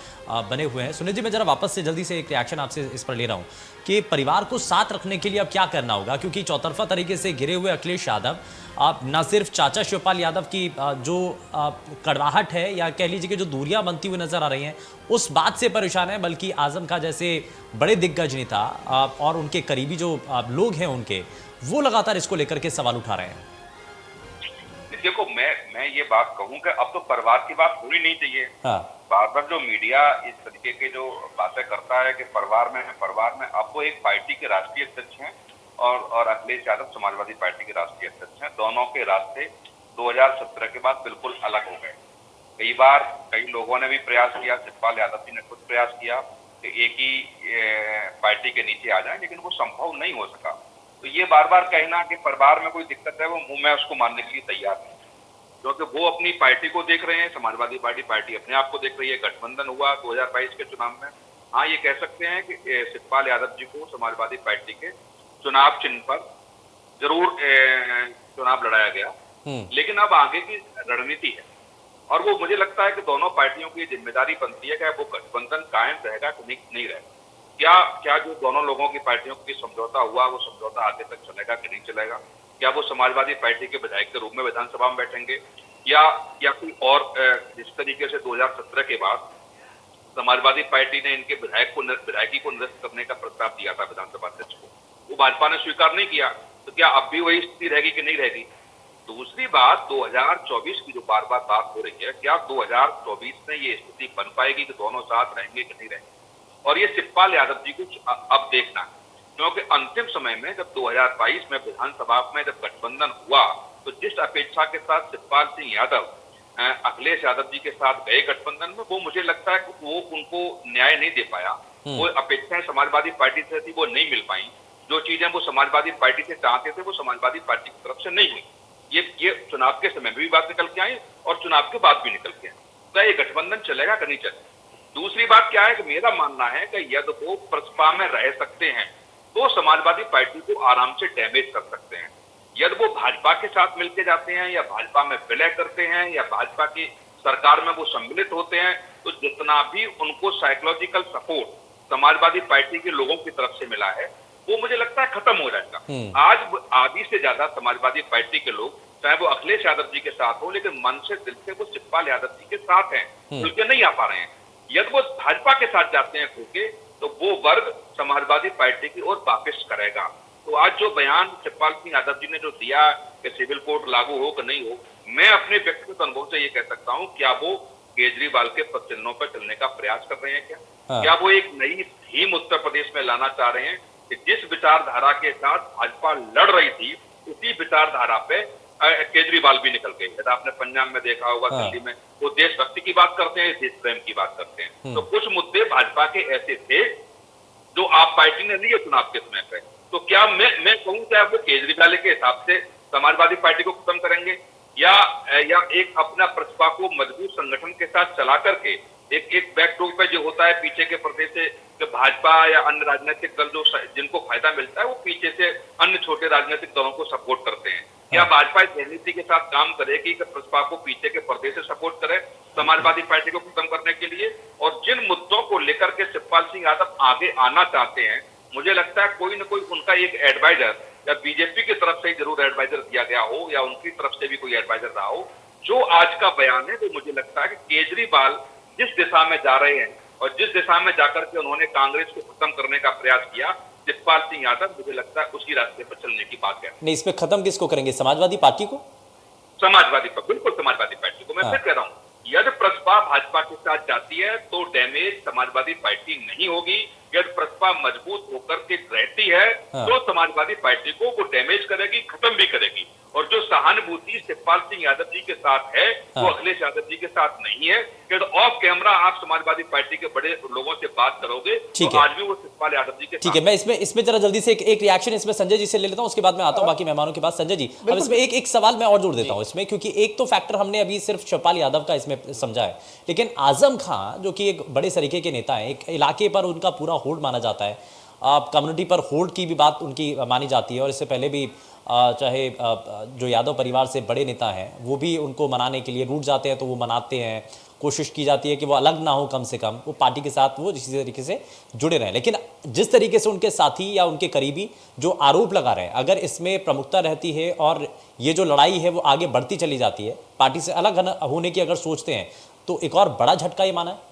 बने हुए हैं। सुनील जी, मैं जरा वापस से जल्दी से एक रिएक्शन आपसे इस पर ले रहा हूं कि परिवार को साथ रखने के लिए अब क्या करना होगा, क्योंकि चौतरफा तरीके से घिरे हुए अखिलेश यादव, आप न सिर्फ चाचा शिवपाल यादव की जो कड़वाहट है या कह लीजिए कि जो दूरियां बनती हुई नजर आ रही हैं, उस बात से परेशान है, बल्कि आजम खां जैसे बड़े दिग्गज नेता और उनके करीबी जो लोग हैं उनके, वो लगातार इसको लेकर के सवाल उठा रहे हैं। देखो, मैं ये बात कहूं कि अब तो परिवार की बात होनी नहीं चाहिए। बार बार जो मीडिया इस तरीके के जो बातें करता है कि परिवार में है, परिवार में, अब वो एक पार्टी के राष्ट्रीय अध्यक्ष हैं और अखिलेश यादव समाजवादी पार्टी के राष्ट्रीय अध्यक्ष हैं। दोनों के रास्ते 2017 के बाद बिल्कुल अलग हो गए। कई बार कई लोगों ने भी प्रयास किया, शिवपाल यादव जी ने खुद प्रयास किया कि एक ही पार्टी के नीचे आ जाए, लेकिन वो संभव नहीं हो सका। तो ये बार बार कहना कि परिवार में कोई दिक्कत है, वो मुंह में उसको मानने के लिए तैयार नहीं, क्योंकि वो अपनी पार्टी को देख रहे हैं, समाजवादी पार्टी अपने आप को देख रही है। गठबंधन हुआ 2022 के चुनाव में, हाँ ये कह सकते हैं कि शिवपाल यादव जी को समाजवादी पार्टी के चुनाव चिन्ह पर जरूर चुनाव लड़ाया गया, लेकिन अब आगे की रणनीति है और वो मुझे लगता है कि दोनों पार्टियों की जिम्मेदारी बनती है कि वो गठबंधन कायम रहेगा कि नहीं रहेगा। क्या जो दोनों लोगों की पार्टियों की समझौता हुआ, वो समझौता आगे तक चलेगा कि नहीं चलेगा? क्या वो समाजवादी पार्टी के विधायक के रूप में विधानसभा में बैठेंगे या कोई और? जिस तरीके से 2017 के बाद समाजवादी पार्टी ने इनके विधायकी को निरस्त करने का प्रस्ताव दिया था विधानसभा अध्यक्ष को, वो भाजपा ने स्वीकार नहीं किया, तो क्या अब भी वही स्थिति रहेगी कि नहीं रहेगी? दूसरी बात, 2024 की जो बार बार बात हो रही है, क्या 2024 में ये स्थिति बन पाएगी कि दोनों साथ रहेंगे कि नहीं रहेंगे? और ये शिवपाल यादव जी को अब देखना है, क्योंकि अंतिम समय में जब 2022 में विधानसभा में जब गठबंधन हुआ, तो जिस अपेक्षा के साथ शिवपाल सिंह यादव अखिलेश यादव जी के साथ गए गठबंधन में, वो मुझे लगता है कि वो उनको न्याय नहीं दे पाया। वो अपेक्षाएं समाजवादी पार्टी से थी, वो नहीं मिल पाई। जो चीजें वो समाजवादी पार्टी से चाहते थे, वो समाजवादी पार्टी की तरफ से नहीं हुई। ये चुनाव के समय में भी बात निकल के आई और चुनाव के बाद भी निकल के आई। तो ये गठबंधन चलेगा कि नहीं चलेगा? दूसरी बात क्या है कि मेरा मानना है कि यदि वो प्रसपा में रह सकते हैं तो समाजवादी पार्टी को आराम से डैमेज कर सकते हैं। यदि वो भाजपा के साथ मिलके जाते हैं या भाजपा में विलय करते हैं या भाजपा की सरकार में वो सम्मिलित होते हैं, तो जितना भी उनको साइकोलॉजिकल सपोर्ट समाजवादी पार्टी के लोगों की तरफ से मिला है, वो मुझे लगता है खत्म हो जाएगा। आज आधी से ज्यादा समाजवादी पार्टी के लोग, चाहे वो अखिलेश यादव जी के साथ हो, लेकिन मन से दिल से वो शिवपाल यादव जी के साथ हैं, खुल के नहीं आ पा रहे हैं। यदि वो भाजपा के साथ जाते हैं खुल के, तो वो वर्ग समाजवादी पार्टी की ओर वापस करेगा। तो आज जो बयान शिवपाल सिंह यादव जी ने जो दिया कि सिविल कोड लागू हो कि नहीं हो, मैं अपने व्यक्तिगत अनुभव से ये कह सकता हूँ, क्या वो केजरीवाल के पद चिन्हों पर चलने का प्रयास कर रहे हैं क्या? क्या वो एक नई थीम उत्तर प्रदेश में लाना चाह रहे हैं कि जिस विचारधारा के साथ भाजपा लड़ रही थी, उसी विचारधारा पे केजरीवाल भी निकल गए? यदि आपने पंजाब में देखा होगा, दिल्ली में, वो देशभक्ति की बात करते हैं, देश प्रेम की बात करते हैं। तो कुछ मुद्दे भाजपा के ऐसे थे जो आप पार्टी ने लिए चुनाव के समय पे। तो क्या मैं कहूँ क्या वो केजरीवाल के हिसाब से समाजवादी पार्टी को खत्म करेंगे, या एक अपना प्रस्ताव को मजबूत संगठन के साथ चला करके एक बैकडोर पे जो होता है पीछे के पर्दे से, कि भाजपा या अन्य राजनीतिक दल जो जिनको फायदा मिलता है वो पीछे से अन्य छोटे राजनीतिक दलों को सपोर्ट करते हैं। क्या भाजपा इस रणनीति के साथ काम करेगी कि प्रस्ताव को पीछे के पर्दे से सपोर्ट करे समाजवादी पार्टी को खत्म करने के लिए? और जिन मुद्दों को लेकर के शिवपाल सिंह यादव आगे आना चाहते हैं, मुझे लगता है कोई न कोई उनका एक एडवाइजर या बीजेपी की तरफ से जरूर एडवाइजर दिया गया हो, या उनकी तरफ से भी कोई एडवाइजर रहा हो। जो आज का बयान है वो मुझे लगता है कि केजरीवाल जिस दिशा में जा रहे हैं और जिस दिशा में जाकर के उन्होंने कांग्रेस को खत्म करने का प्रयास किया, शिवपाल सिंह यादव मुझे लगता है उसी रास्ते पर चलने की बात है। नहीं, इसमें खत्म किसको करेंगे? समाजवादी पार्टी को? समाजवादी पर, बिल्कुल समाजवादी पार्टी को। मैं फिर कह रहा हूँ, यदि प्रस्ताव भाजपा के साथ जाती है तो डैमेज समाजवादी पार्टी नहीं होगी। यदि प्रस्ताव मजबूत होकर के रहती है तो समाजवादी पार्टी को वो डैमेज करेगी, खत्म भी करेगी। और जो सहानुभूति शिवपाल सिंह यादव जी के साथ है वो अखिलेश यादव जी के साथ नहीं है। कि ऑफ कैमरा आप समाजवादी पार्टी के बड़े लोगों से बात करोगे तो आज भी वो शिवपाल यादव जी के ठीक है। मैं इसमें जरा जल्दी से एक रिएक्शन इसमें संजय जी से ले लेता हूं, उसके बाद मैं आता हूं बाकी मेहमानों के पास। संजय जी, अब इसमें एक सवाल मैं और जोड़ देता हूं इसमें, क्योंकि एक तो फैक्टर हमने अभी सिर्फ शिवपाल यादव का इसमें समझा है, लेकिन आजम खान जो कि एक बड़े तरीके के नेता है, एक इलाके पर उनका पूरा होल्ड माना जाता है, कम्युनिटी पर होल्ड की भी बात उनकी मानी जाती है, और इससे पहले भी चाहे जो यादव परिवार से बड़े नेता हैं वो भी उनको मनाने के लिए रूठ जाते हैं, तो वो मनाते हैं, कोशिश की जाती है कि वो अलग ना हो, कम से कम वो पार्टी के साथ वो इसी तरीके से जुड़े रहें। लेकिन जिस तरीके से उनके साथी या उनके करीबी जो आरोप लगा रहे हैं, अगर इसमें प्रमुखता रहती है और ये जो लड़ाई है वो आगे बढ़ती चली जाती है, पार्टी से अलग होने की अगर सोचते हैं, तो एक और बड़ा झटका ये माना है।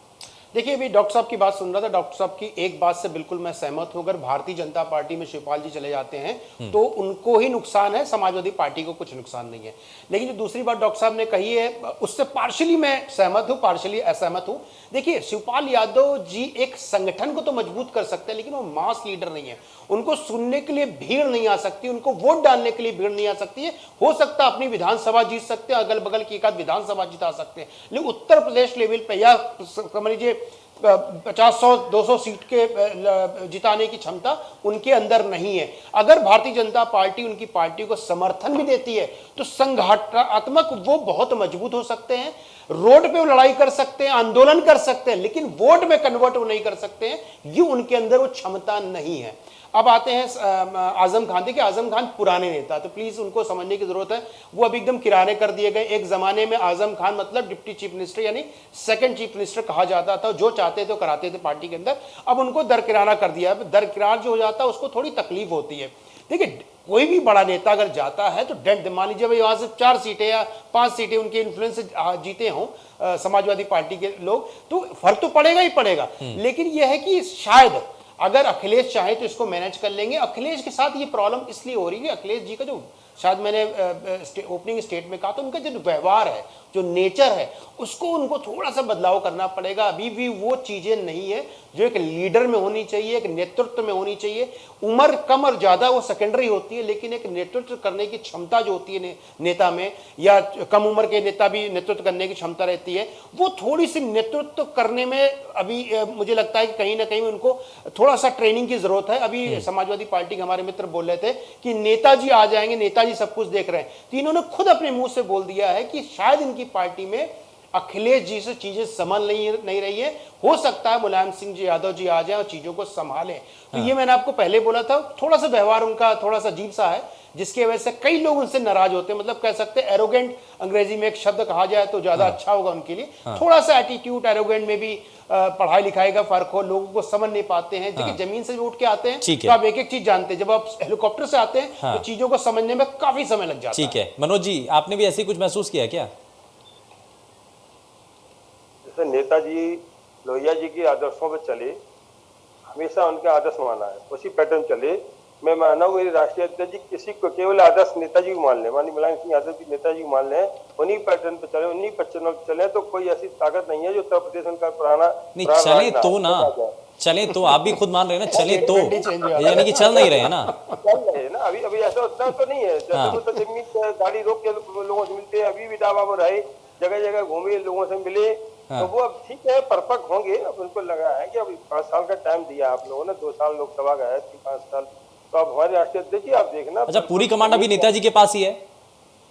देखिए, अभी डॉक्टर साहब की बात सुन रहा था, डॉक्टर साहब की एक बात से बिल्कुल मैं सहमत हूं, अगर भारतीय जनता पार्टी में शिवपाल जी चले जाते हैं तो उनको ही नुकसान है, समाजवादी पार्टी को कुछ नुकसान नहीं है। लेकिन जो दूसरी बात डॉक्टर साहब ने कही है उससे पार्शियली मैं सहमत हूं, पार्शियली असहमत हूं। देखिए, शिवपाल यादव जी एक संगठन को तो मजबूत कर सकते हैं, लेकिन वो मास लीडर नहीं है। उनको सुनने के लिए भीड़ नहीं आ सकती, उनको वोट डालने के लिए भीड़ नहीं आ सकती है। हो सकता है अपनी विधानसभा जीत सकते हैं, अगल बगल की एक आध विधानसभा जिता सकते हैं, लेकिन उत्तर प्रदेश लेवल पे या समझ लीजिए 50-100-200 सीट के जिताने की क्षमता उनके अंदर नहीं है। अगर भारतीय जनता पार्टी उनकी पार्टी को समर्थन भी देती है तो संगठनात्मक वो बहुत मजबूत हो सकते हैं, रोड पे वो लड़ाई कर सकते हैं, आंदोलन कर सकते हैं, लेकिन वोट में कन्वर्ट वो नहीं कर सकते हैं, ये उनके अंदर वो क्षमता नहीं है। अब आते हैं आजम खान। देखिए, आजम खान पुराने नेता, तो प्लीज उनको समझने की जरूरत है, वो अब एकदम किराने कर दिए गए। एक जमाने में आजम खान मतलब डिप्टी चीफ मिनिस्टर यानी सेकंड चीफ मिनिस्टर कहा जाता था, जो चाहते थे कराते थे पार्टी के अंदर। अब उनको दरकिराना कर दिया। दरकिरार जो हो जाता है उसको थोड़ी तकलीफ होती है। देखिए, कोई भी बड़ा नेता अगर जाता है तो डेंट, मान लीजिए भाई वहां से 4 सीटें या 5 सीटें उनके इन्फ्लुएंस से जीते हों समाजवादी पार्टी के लोग, तो फर्क तो पड़ेगा ही पड़ेगा। लेकिन यह है कि शायद अगर अखिलेश चाहे तो इसको मैनेज कर लेंगे। अखिलेश के साथ ये प्रॉब्लम इसलिए हो रही है, अखिलेश जी का जो, शायद मैंने ओपनिंग स्टेट में कहा, तो उनका जो व्यवहार है, जो नेचर है, उसको उनको थोड़ा सा बदलाव करना पड़ेगा। अभी भी वो चीजें नहीं है जो एक लीडर में होनी चाहिए, एक नेतृत्व में होनी चाहिए। उम्र कम और ज्यादा वो सेकेंडरी होती है, लेकिन एक नेतृत्व करने की क्षमता जो होती है नेता में, या कम उम्र के नेता भी नेतृत्व करने की क्षमता रहती है, वो थोड़ी सी नेतृत्व करने में अभी मुझे लगता है कि कहीं ना कहीं उनको थोड़ा सा ट्रेनिंग की जरूरत है। अभी समाजवादी पार्टी के हमारे मित्र बोल रहे थे कि नेताजी आ जाएंगे, नेताजी सब कुछ देख रहे हैं, तो इन्होंने खुद अपने मुंह से बोल दिया है कि शायद इनकी पार्टी में अखिलेश जी से चीजें संभल नहीं रही है। हो सकता है मुलायम सिंह जी यादव जी आ जाए और चीजों को संभालें। तो ये मैंने आपको पहले बोला था, थोड़ा सा व्यवहार उनका थोड़ा सा अजीब सा है, जिसकी वजह से कई लोग उनसे नाराज होते हैं। मतलब कह सकते हैं एरोगेंट, अंग्रेजी में एक शब्द कहा जाए तो ज्यादा अच्छा होगा उनके लिए। थोड़ा सा एटीट्यूड, एरोगेंट में भी पढ़ाई लिखाई का फर्क हो, लोगों को समझ नहीं पाते हैं। देखिए, जमीन से उठ के आते हैं तो आप एक एक चीज जानते हैं, जब आप हेलीकॉप्टर से आते हैं तो चीजों को समझने में काफी समय लग जाता है। ठीक है, मनोज जी, आपने भी ऐसे कुछ महसूस किया क्या? जैसे नेताजी लोहिया जी के आदर्शों पर चले, हमेशा उनके आदर्श माना है, उसी पैटर्न चले मैं माना हूँ मेरे राष्ट्रीय अध्यक्ष जी किसी को केवल आदर्श नेताजी को मान ले, माननीय मुलायम सिंह यादव जी नेताजी को मान ले, उन्हीं पैटर्न पे चले, उन्हीं पच्चनों पे चले, तो कोई ऐसी ताकत नहीं है जो उत्तर प्रदेश उनका पुराना नहीं चले तो ना, चले तो आप भी खुद मान रहे हैं ना, चले तो यानी कि चल नहीं रहे हैं ना, चल रहे हैं ना, अभी अभी ऐसा उतना तो नहीं है। जैसे तो जमीन गाड़ी रोक के लोगों से मिलते हैं, अभी भी ढाबा पर रहे, जगह जगह घूमे, लोगों से मिले, तो वो अब ठीक है, परपक्व होंगे। अब उनको लगा है कि अभी 5 साल का टाइम दिया आप लोगों ने, 2 साल लोकसभा गए, 5 साल, तो अब हमारे राष्ट्रीय अध्यक्ष जी आप देखना। अच्छा, पूरी कमांड अभी नेताजी के पास ही है?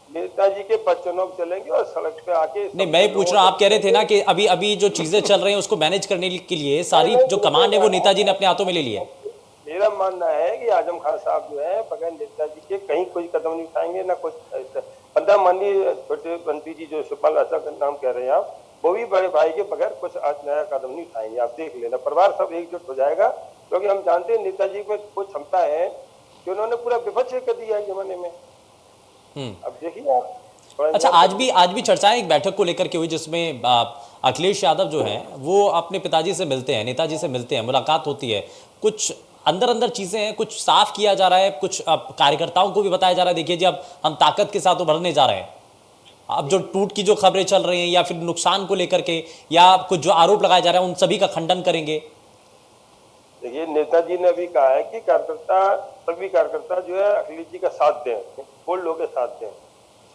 नेताजी के बच्चनों पे चलेंगे और सड़क पे आके। नहीं, मैं पूछ रहा हूँ, आप कह रहे थे ना कि अभी अभी जो चीजें चल रही हैं उसको मैनेज करने के लिए सारी जो कमांड है वो नेताजी ने अपने हाथों में ले लिया है। मेरा मानना है कि आजम खान साहब जो है बगैर नेताजी के कहीं कोई कदम नहीं उठाएंगे, ना कुछ। 15 माननीय छोटे मंत्री जी जो शिवपाल यादव का नाम कह रहे हैं आप, वो भी बड़े भाई के बगैर कुछ आज नया कदम नहीं उठाएंगे। आप देख लेना, परिवार सब एकजुट हो जाएगा, क्योंकि हम जानते हैं नेताजी में कोई क्षमता है कि उन्होंने पूरा विपक्ष कर दिया है जमाने में। अब देखिए आप। अच्छा, आज भी चर्चाएं एक बैठक को लेकर के हुई जिसमें अखिलेश यादव जो हैं वो अपने पिताजी से मिलते हैं, नेताजी से मिलते हैं, मुलाकात होती है, कुछ अंदर चीजें हैं, कुछ साफ किया जा रहा है, कुछ कार्यकर्ताओं को भी बताया जा रहा है देखिए जी अब हम ताकत के साथ उभरने जा रहे हैं। अब जो टूट की जो खबरें चल रही हैं या फिर नुकसान को लेकर के या कुछ जो आरोप लगाए जा रहे हैं उन सभी का खंडन करेंगे। देखिए, नेताजी ने भी कहा है कि सभी कार्यकर्ता जो है अखिलेश जी का साथ दें, बोल लोगों के साथ दें,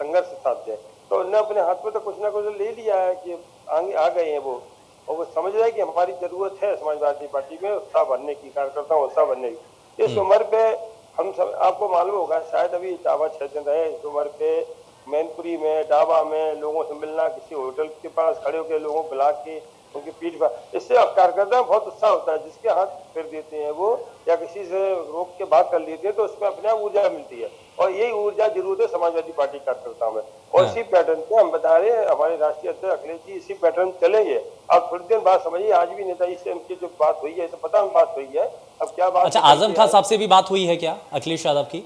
संघर्ष के साथ दें। तो उन्होंने अपने हाथ में तो कुछ ना कुछ ले लिया है कि आगे आ गए हैं वो, और वो समझ रहे हैं कि हमारी जरूरत है समाजवादी पार्टी में उत्साह भरने की, कार्यकर्ताओं उत्साह भरने की। इस उम्र पे हम सब, आपको मालूम होगा शायद अभी चावा 6 दिन रहे, इस उम्र पे मैनपुरी में, ढाबा में लोगों से मिलना, किसी होटल के पास खड़े होकर लोगों को बुला के उनकी पीठ पर, इससे कार्यकर्ता बहुत उत्साह होता है। जिसके हाथ फेर देते हैं वो या किसी से रोक के बात कर लेते हैं तो उसमें अपने आप ऊर्जा मिलती है, और यही ऊर्जा जरूरत है समाजवादी पार्टी कार्यकर्ताओं में। और इसी पैटर्न पे हम बता रहे हैं, हमारे राष्ट्रीय अध्यक्ष अखिलेश जी इसी पैटर्न चलेंगे। आप थोड़ी देर बाद समझिए, आज भी नेताजी से उनकी जो बात हुई है, तो पता हम बात हुई है, अब क्या बात। अच्छा, आजम खान साहब से भी बात हुई है क्या अखिलेश यादव की?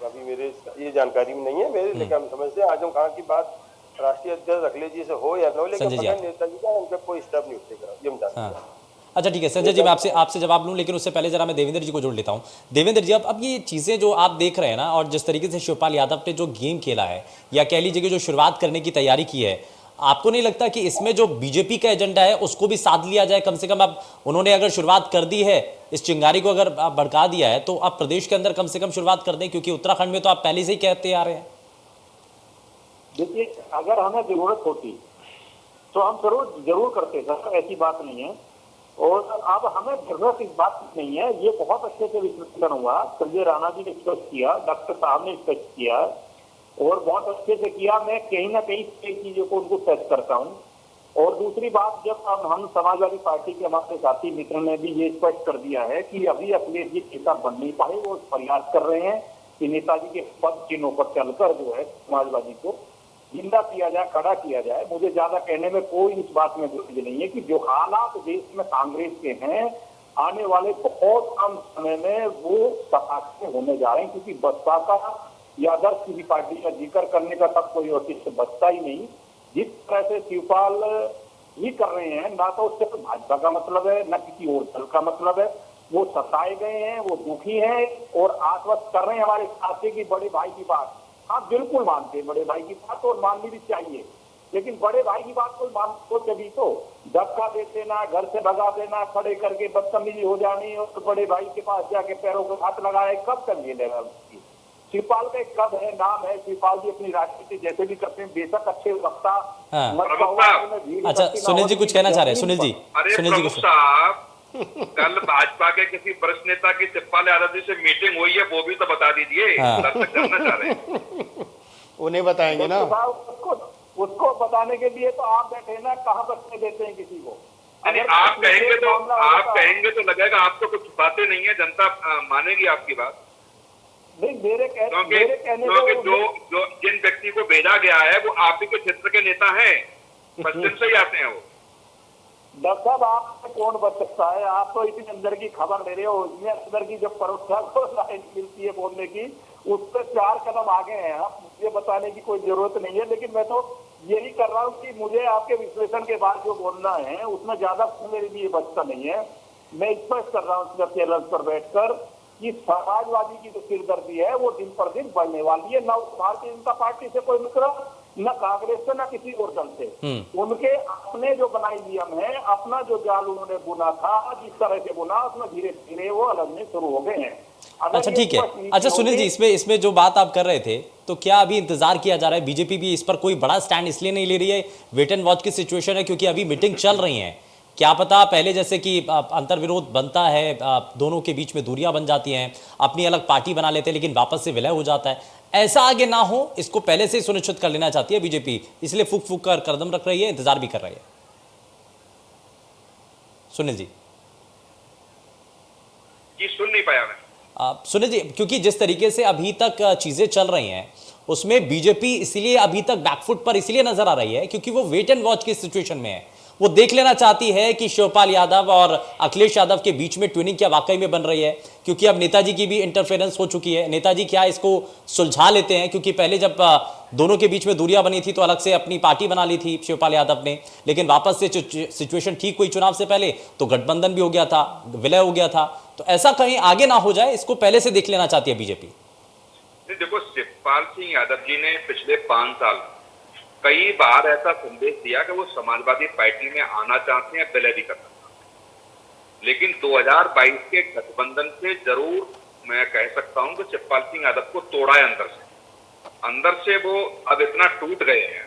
अभी मेरे ये जानकारी में नहीं है मेरे, लेकिन हम समझते हैं आजम खान की बात राष्ट्रीय अध्यक्ष अखिलेश जी से हो या न हो, लेकिन नेताजी का उनका कोई स्टेप नहीं उठेगा, ये हम जानते हैं। अच्छा ठीक है संजय जी, मैं आपसे जवाब लूं, लेकिन उससे पहले जरा मैं देवेंद्र जी को जोड़ लेता हूं। देवेंद्र जी, अब ये चीजें जो आप देख रहे हैं ना, और जिस तरीके से शिवपाल यादव ने जो गेम खेला है या कह लीजिए कि जो शुरुआत करने की तैयारी की है, आपको नहीं लगता कि इसमें जो बीजेपी का एजेंडा है उसको भी साथ लिया जाए? कम से कम अब उन्होंने अगर शुरुआत कर दी है, इस चिंगारी को अगर भड़का दिया है, तो अब प्रदेश के अंदर कम से कम शुरुआत कर दें, क्योंकि उत्तराखंड में तो आप पहले से ही कहते आ रहे हैं। देखिए, अगर हमें जरूरत होती तो हम जरूर करते सर, ऐसी बात नहीं है। और अब हमें जरूरत इस बात की नहीं है, ये बहुत अच्छे से विश्लेषण हुआ, संजय राणा जी ने स्पष्ट किया, डॉक्टर साहब ने स्पष्ट किया और बहुत अच्छे से किया। मैं कहीं ना कहीं चीजों को उनको टच करता हूँ। और दूसरी बात, जब हम समाजवादी पार्टी के हमारे साथी मित्र ने भी ये स्पष्ट कर दिया है कि अभी अखिलेश जी नेता बन नहीं पाए, वो प्रयास कर रहे हैं कि नेताजी के पद चिन्हों पर चलकर जो है समाजवादी को जिंदा किया जाए, खड़ा किया जाए। मुझे ज्यादा कहने में कोई इस बात में गुरेज नहीं है कि जो हालात देश में कांग्रेस के हैं, आने वाले बहुत कम समय में वो सकारात्मक होने जा रहे हैं, क्योंकि बसपा का या आदर्श किसी पार्टी का जिक्र करने का तब कोई औचित्य बचता ही नहीं। जिस तरह से शिवपाल ही कर रहे हैं, ना तो उससे भाजपा का मतलब है, ना किसी और दल का मतलब है। वो सताए गए हैं, वो दुखी हैं और आश्वस्त कर रहे हैं हमारे साथी की बड़े भाई की बात। हाँ, बिल्कुल मानते हैं बड़े भाई की बात, और माननी भी चाहिए, लेकिन बड़े भाई की बात कोई मान तो तभी तो धक्का दे देना, घर से भगा देना, खड़े करके बदतमीजी हो जानी और तो बड़े भाई के पास जाके पैरों को हाथ लगाए, कब तक ये लेगा? शिवपाल का एक कब है, नाम है शिवपाल जी, अपनी राजनीति जैसे भी करते हैं, बेशक अच्छे वक्ता। अच्छा, सुनील जी कुछ कहना चाह रहे हैं? सुनील जी, कल भाजपा के किसी वरिष्ठ नेता की शिवपाल यादव जी से मीटिंग हुई है, वो भी तो बता दीजिए। करना चाह रहे हैं, उन्हें बताएंगे ना। उसको बताने के लिए तो आप बैठे ना, कहाँ बचने देते हैं किसी को? आप कहेंगे तो लगेगा आप तो कुछ छुपाते नहीं है, जनता मानेगी आपकी बात। नहीं, मेरे कहने जो जिन व्यक्ति को भेजा गया है वो आप ही के क्षेत्र के नेता हैं, पश्चिम से ही आते हैं वो। डॉक्टर साहब, आपसे कौन बच सकता है? आप तो इतनी अंदर की खबर ले रहे हो, इसमें अंदर की जब परोक्षा को लाइन मिलती है बोलने की, उस पर 4 कदम आगे हैं आप। मुझे बताने की कोई जरूरत नहीं है, लेकिन मैं तो यही कर रहा हूँ कि मुझे आपके विश्लेषण के बाद जो बोलना है उसमें ज्यादा मेरे लिए बचता नहीं है। मैं स्पष्ट कर रहा हूँ चैनल पर बैठकर कि समाजवादी की जो सिरदर्दी है वो दिन पर दिन बढ़ने वाली है। न भारतीय जनता पार्टी से कोई मतलब, न कांग्रेस से, न किसी और दल से। उनके अपने जो बनाए नियम है, अपना जो जाल उन्होंने बुना था, जिस तरह से बुना, उसमें धीरे धीरे वो अलगने शुरू हो गए हैं। अच्छा ठीक है। अच्छा सुनील जी, इसमें जो बात आप कर रहे थे, तो क्या अभी इंतजार किया जा रहा है? बीजेपी भी इस पर कोई बड़ा स्टैंड इसलिए नहीं ले रही है, वेट एंड वॉच की सिचुएशन है क्योंकि अभी मीटिंग चल रही है? क्या पता पहले जैसे कि अंतर्विरोध बनता है, दोनों के बीच में दूरियां बन जाती हैं, अपनी अलग पार्टी बना लेते हैं, लेकिन वापस से विलय हो जाता है, ऐसा आगे ना हो, इसको पहले से ही सुनिश्चित कर लेना चाहती है बीजेपी, इसलिए फूक फूक कर कदम रख रही है, इंतजार भी कर रही है। सुनील जी सुन नहीं पाया मैं। सुनील जी, क्योंकि जिस तरीके से अभी तक चीजें चल रही हैं उसमें बीजेपी इसीलिए अभी तक बैकफुट पर इसलिए नजर आ रही है क्योंकि वो वेट एंड वॉच की सिचुएशन में है। वो देख लेना चाहती है कि शिवपाल यादव और अखिलेश यादव के बीच में ट्विनिंग क्या वाकई में बन रही है, क्योंकि अब नेताजी की भी इंटरफेरेंस हो चुकी है। नेताजी क्या इसको सुलझा लेते हैं, क्योंकि पहले जब दोनों के बीच में दूरियां बनी थी तो अलग से अपनी पार्टी बना ली थी शिवपाल यादव ने, लेकिन वापस से सिचुएशन ठीक हुई चुनाव से पहले तो गठबंधन भी हो गया था, विलय हो गया था। तो ऐसा कहीं आगे ना हो जाए, इसको पहले से देख लेना चाहती है बीजेपी। देखो, शिवपाल सिंह यादव जी ने पिछले 5 साल कई बार ऐसा संदेश दिया कि वो समाजवादी पार्टी में आना चाहते हैं, विलय भी करना चाहते हैं, लेकिन 2022 के गठबंधन से जरूर मैं कह सकता हूं कि शिवपाल सिंह यादव को तोड़ा है अंदर से वो अब इतना टूट गए हैं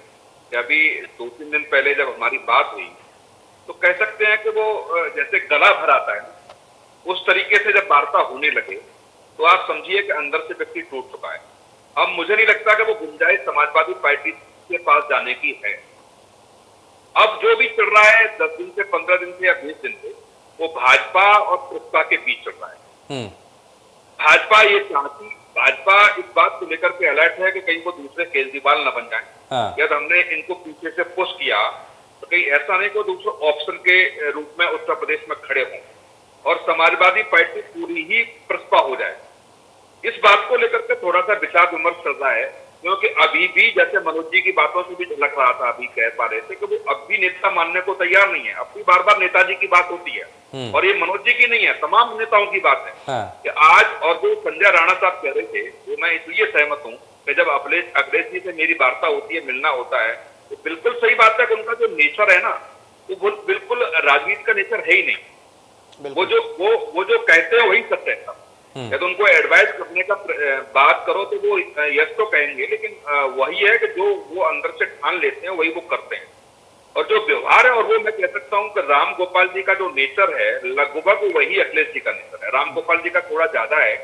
कि अभी 2-3 दिन पहले जब हमारी बात हुई तो कह सकते हैं कि वो जैसे गला भर आता है, उस तरीके से जब वार्ता होने लगे तो आप समझिए कि अंदर से व्यक्ति टूट चुका है। अब मुझे नहीं लगता कि वो गुंजाइश समाजवादी पार्टी के पास जाने की है। अब जो भी चल रहा है 10 दिन से, 15 दिन से या 20 दिन से, वो भाजपा और प्रसपा के बीच चल रहा है। भाजपा इस बात को लेकर के अलर्ट है कि कहीं वो दूसरे केजरीवाल न बन जाए। यदि हमने इनको पीछे से पुश किया तो कहीं ऐसा नहीं कि दूसरे ऑप्शन के रूप में उत्तर प्रदेश में खड़े हों और समाजवादी पार्टी पूरी ही प्रसपा हो जाए। इस बात को लेकर के थोड़ा सा विचार विमर्श चल रहा है, क्योंकि अभी भी जैसे मनोज जी की बातों से भी झलक रहा था, अभी कह पा रहे थे कि वो अब भी नेता मानने को तैयार नहीं है। अब भी बार बार नेताजी की बात होती है और ये मनोज जी की नहीं है, तमाम नेताओं की बात है कि आज, और जो संजय राणा साहब कह रहे थे वो मैं इसलिए सहमत हूँ कि जब अखिलेश जी से मेरी वार्ता होती है, मिलना होता है, तो बिल्कुल सही बात है कि उनका जो नेचर है ना वो बिल्कुल राजनीति का नेचर है ही नहीं। वो जो कहते हैं वही सत्य है। यदि उनको एडवाइस करने का बात करो तो वो यस तो कहेंगे, लेकिन वही है कि जो वो अंदर से ठान लेते हैं वही वो करते हैं। और जो व्यवहार है, और वो मैं कह सकता हूं कि राम गोपाल जी का जो नेचर है लगभग वही अखिलेश जी का नेचर है। राम गोपाल जी का थोड़ा ज्यादा है,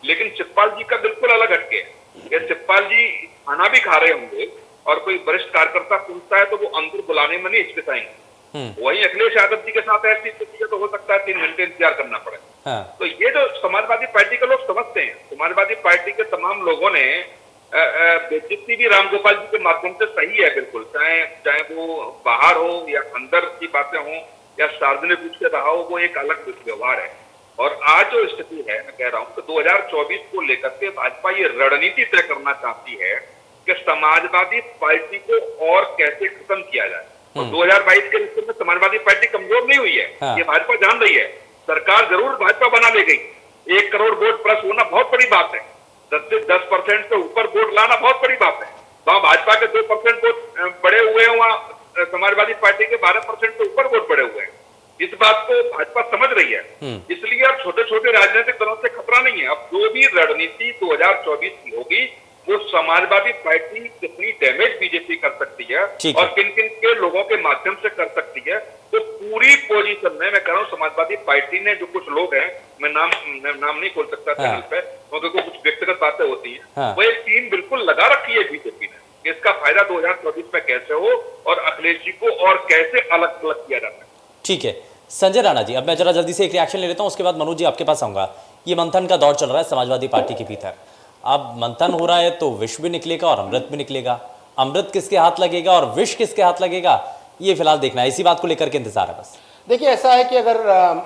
लेकिन शिवपाल जी का बिल्कुल अलग हटके है। शिवपाल जी खाना भी खा रहे होंगे और कोई वरिष्ठ कार्यकर्ता पूछता है तो वो अंदर बुलाने में नहीं हिचकिचाएंगे। वही अखिलेश यादव जी के साथ ऐसी स्थिति है तो हो सकता है 3 घंटे इंतजार करना पड़े। तो ये जो समाजवादी पार्टी के लोग समझते हैं, समाजवादी पार्टी के तमाम लोगों ने जितनी भी राम गोपाल जी के माध्यम से सही है बिल्कुल, चाहे वो बाहर हो या अंदर की बातें हो या सार्वजनिक रूप से रहा हो, वो एक अलग व्यवहार है। और आज जो स्थिति है, मैं कह रहा हूँ कि 2024 को लेकर के भाजपा ये रणनीति तय करना चाहती है कि समाजवादी पार्टी को और कैसे खत्म किया जाए। और 2022 के रिश्ते में समाजवादी पार्टी कमजोर नहीं हुई है, ये भाजपा जान रही है। सरकार जरूर भाजपा बना ले गई, 1 करोड़ वोट प्लस होना बहुत बड़ी बात है, 10 से 10% से ऊपर वोट लाना बहुत बड़ी बात है। वहां भाजपा के 2% वोट बढ़े हुए हैं, वहां समाजवादी पार्टी के 12% से ऊपर वोट बढ़े हुए हैं। इस बात को भाजपा समझ रही है, इसलिए अब छोटे छोटे राजनीतिक दलों से खतरा नहीं है। अब जो भी रणनीति 2024 की होगी वो समाजवादी पार्टी कितनी डैमेज बीजेपी कर सकती है और किन किन के लोगों के माध्यम से कर सकती है, तो पूरी पोजीशन में मैं कह रहा हूँ समाजवादी पार्टी ने जो कुछ लोग हैं, मैं नाम नहीं खोल सकता चैनल पे क्योंकि कुछ व्यक्तिगत बातें होती हैं, वो एक टीम बिल्कुल लगा रखी है बीजेपी ने कि इसका फायदा 2024 में कैसे हो और अखिलेश जी को और कैसे अलग अलग किया जाता है। ठीक है संजय राणा जी, अब मैं जरा जल्दी से एक रिएक्शन ले लेता हूं, उसके बाद मनोज जी आपके पास आऊंगा। ये मंथन का दौर चल रहा है समाजवादी पार्टी के भीतर, अब मंथन हो रहा है तो विष भी निकलेगा और अमृत भी निकलेगा। अमृत किसके हाथ लगेगा और विष किसके हाथ लगेगा, ये फिलहाल देखना है, इसी बात को लेकर के इंतजार है बस। देखिए ऐसा है कि अगर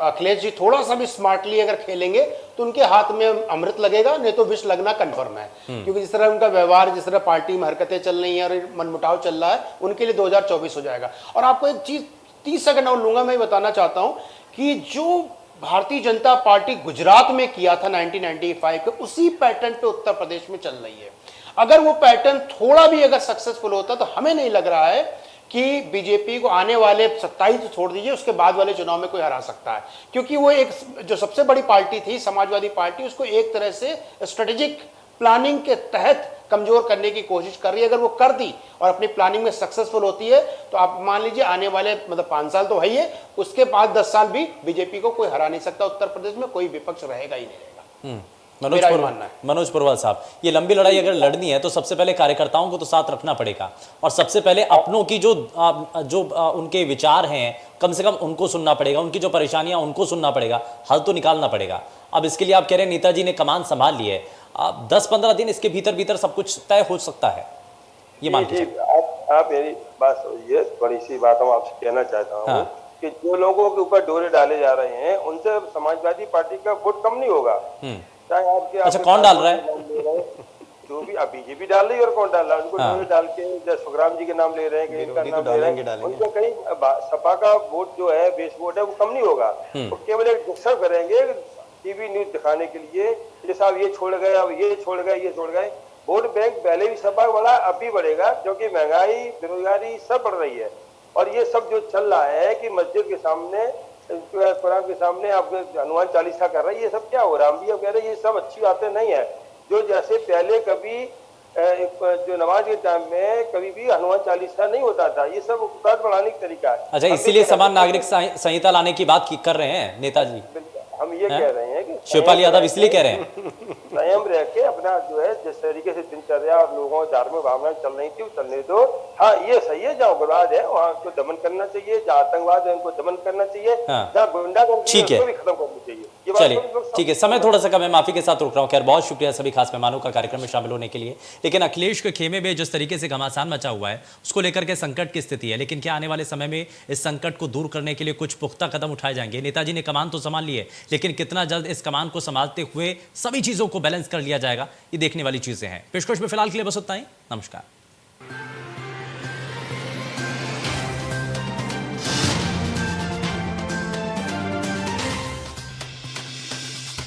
अखिलेश जी थोड़ा सा भी स्मार्टली अगर खेलेंगे तो उनके हाथ में अमृत लगेगा, नहीं तो विष लगना कंफर्म है। क्योंकि जिस तरह उनका व्यवहार, जिस तरह पार्टी में हरकतें चल रही हैं और मनमुटाव चल रहा है, उनके लिए 2024 हो जाएगा। और आपको एक चीज 30 सेकंड और लूंगा, मैं बताना चाहता हूं कि जो भारतीय जनता पार्टी गुजरात में किया था 1995 के, उसी पैटर्न पे उत्तर प्रदेश में चल रही है। अगर वो पैटर्न थोड़ा भी अगर सक्सेसफुल होता तो हमें नहीं लग रहा है कि बीजेपी को आने वाले 27 तो छोड़ दीजिए, उसके बाद वाले चुनाव में कोई हरा सकता है, क्योंकि वो एक जो सबसे बड़ी पार्टी थी समाजवादी पार्टी, उसको एक तरह से स्ट्रेटेजिक प्लानिंग के तहत कमजोर करने की कोशिश कर रही है। अगर वो कर दी और अपनी प्लानिंग में सक्सेसफुल होती है तो आप मान लीजिए आने वाले 5 साल तो है ही है, उसके बाद 10 साल भी बीजेपी को कोई हरा नहीं सकता। उत्तर प्रदेश में कोई विपक्ष रहेगा ही नहीं रहेगा। मनोज पुरवाल साहब, ये लंबी लड़ाई अगर लड़नी है तो सबसे पहले कार्यकर्ताओं को तो साथ रखना पड़ेगा, और सबसे पहले अपनों की जो उनके विचार हैं कम से कम उनको सुनना पड़ेगा, उनकी जो परेशानियां उनको सुनना पड़ेगा, हल तो निकालना पड़ेगा। अब इसके लिए आप कह रहे हैं नेताजी ने कमान संभाल ली है, 10-15 दिन इसके भीतर सब कुछ तय हो सकता है, ये मान लीजिए। आप मेरी बात समझिए, बड़ी सी बात हम आपसे कहना चाहता हूँ कि जो लोगों के ऊपर डोरे डाले जा रहे हैं उनसे समाजवादी पार्टी का वोट कम नहीं होगा। चाहे आपके अच्छा, कौन डाल रहा है? जो भी बीजेपी डाल रही है, और कौन डाल रहा है, उनको डोरे डाल के सुखराम जी के नाम ले रहे हैं, कहीं इनका नाम ले रहे हैं, उनको कहीं सपा का वोट जो है, बेस वोट है, वो कम नहीं होगा। वो केवल एक डिस्टर्ब करेंगे टीवी न्यूज दिखाने के लिए, ये साहब ये छोड़ गए, अब ये छोड़ गए, ये छोड़ गए। वोट बैंक पहले भी सपा बढ़ा, अब भी बढ़ेगा, क्योंकि महंगाई, बेरोजगारी सब बढ़ रही है। और ये सब जो चल रहा है कि मस्जिद के सामने, कुरान के सामने आप हनुमान चालीसा कर रहे हैं, ये सब क्या हो रहा है? हम भी अब कह रहे हैं ये सब अच्छी बातें नहीं है। जो जैसे पहले कभी जो नमाज के टाइम में कभी भी हनुमान चालीसा नहीं होता था, ये सब उपकार बढ़ाने का तरीका है। अच्छा, इसीलिए समान नागरिक संहिता लाने की बात कर रहे हैं नेताजी। हम ये कह रहे हैं कि शिवपाल यादव इसलिए कह रहे हैं संयम रह के अपना जो है जिस तरीके से दिनचर्या और लोगों धार्मिक भावनाएं चल रही थी, चलने दो। हाँ, ये सही है, जहाँ उग्रवाद है वहाँ को दमन करना चाहिए, जहाँ आतंकवाद है उनको दमन करना चाहिए, जहाँ गुंडागर्दी है उसको भी खत्म करना चाहिए। चलिए ठीक है, समय थोड़ा सा कम है, माफी के साथ रुक रहा हूँ। खैर, बहुत शुक्रिया सभी खास मेहमानों का कार्यक्रम में शामिल होने के लिए। लेकिन अखिलेश के खेमे में जिस तरीके से घमासान मचा हुआ है, उसको लेकर के संकट की स्थिति है, लेकिन क्या आने वाले समय में इस संकट को दूर करने के लिए कुछ पुख्ता कदम उठाए जाएंगे? नेताजी ने कमान तो संभाल ली है, लेकिन कितना जल्द इस कमान को संभालते हुए सभी चीजों को बैलेंस कर लिया जाएगा, ये देखने वाली चीजें हैं। पेशकश में फिलहाल के लिए बस उतना ही। नमस्कार।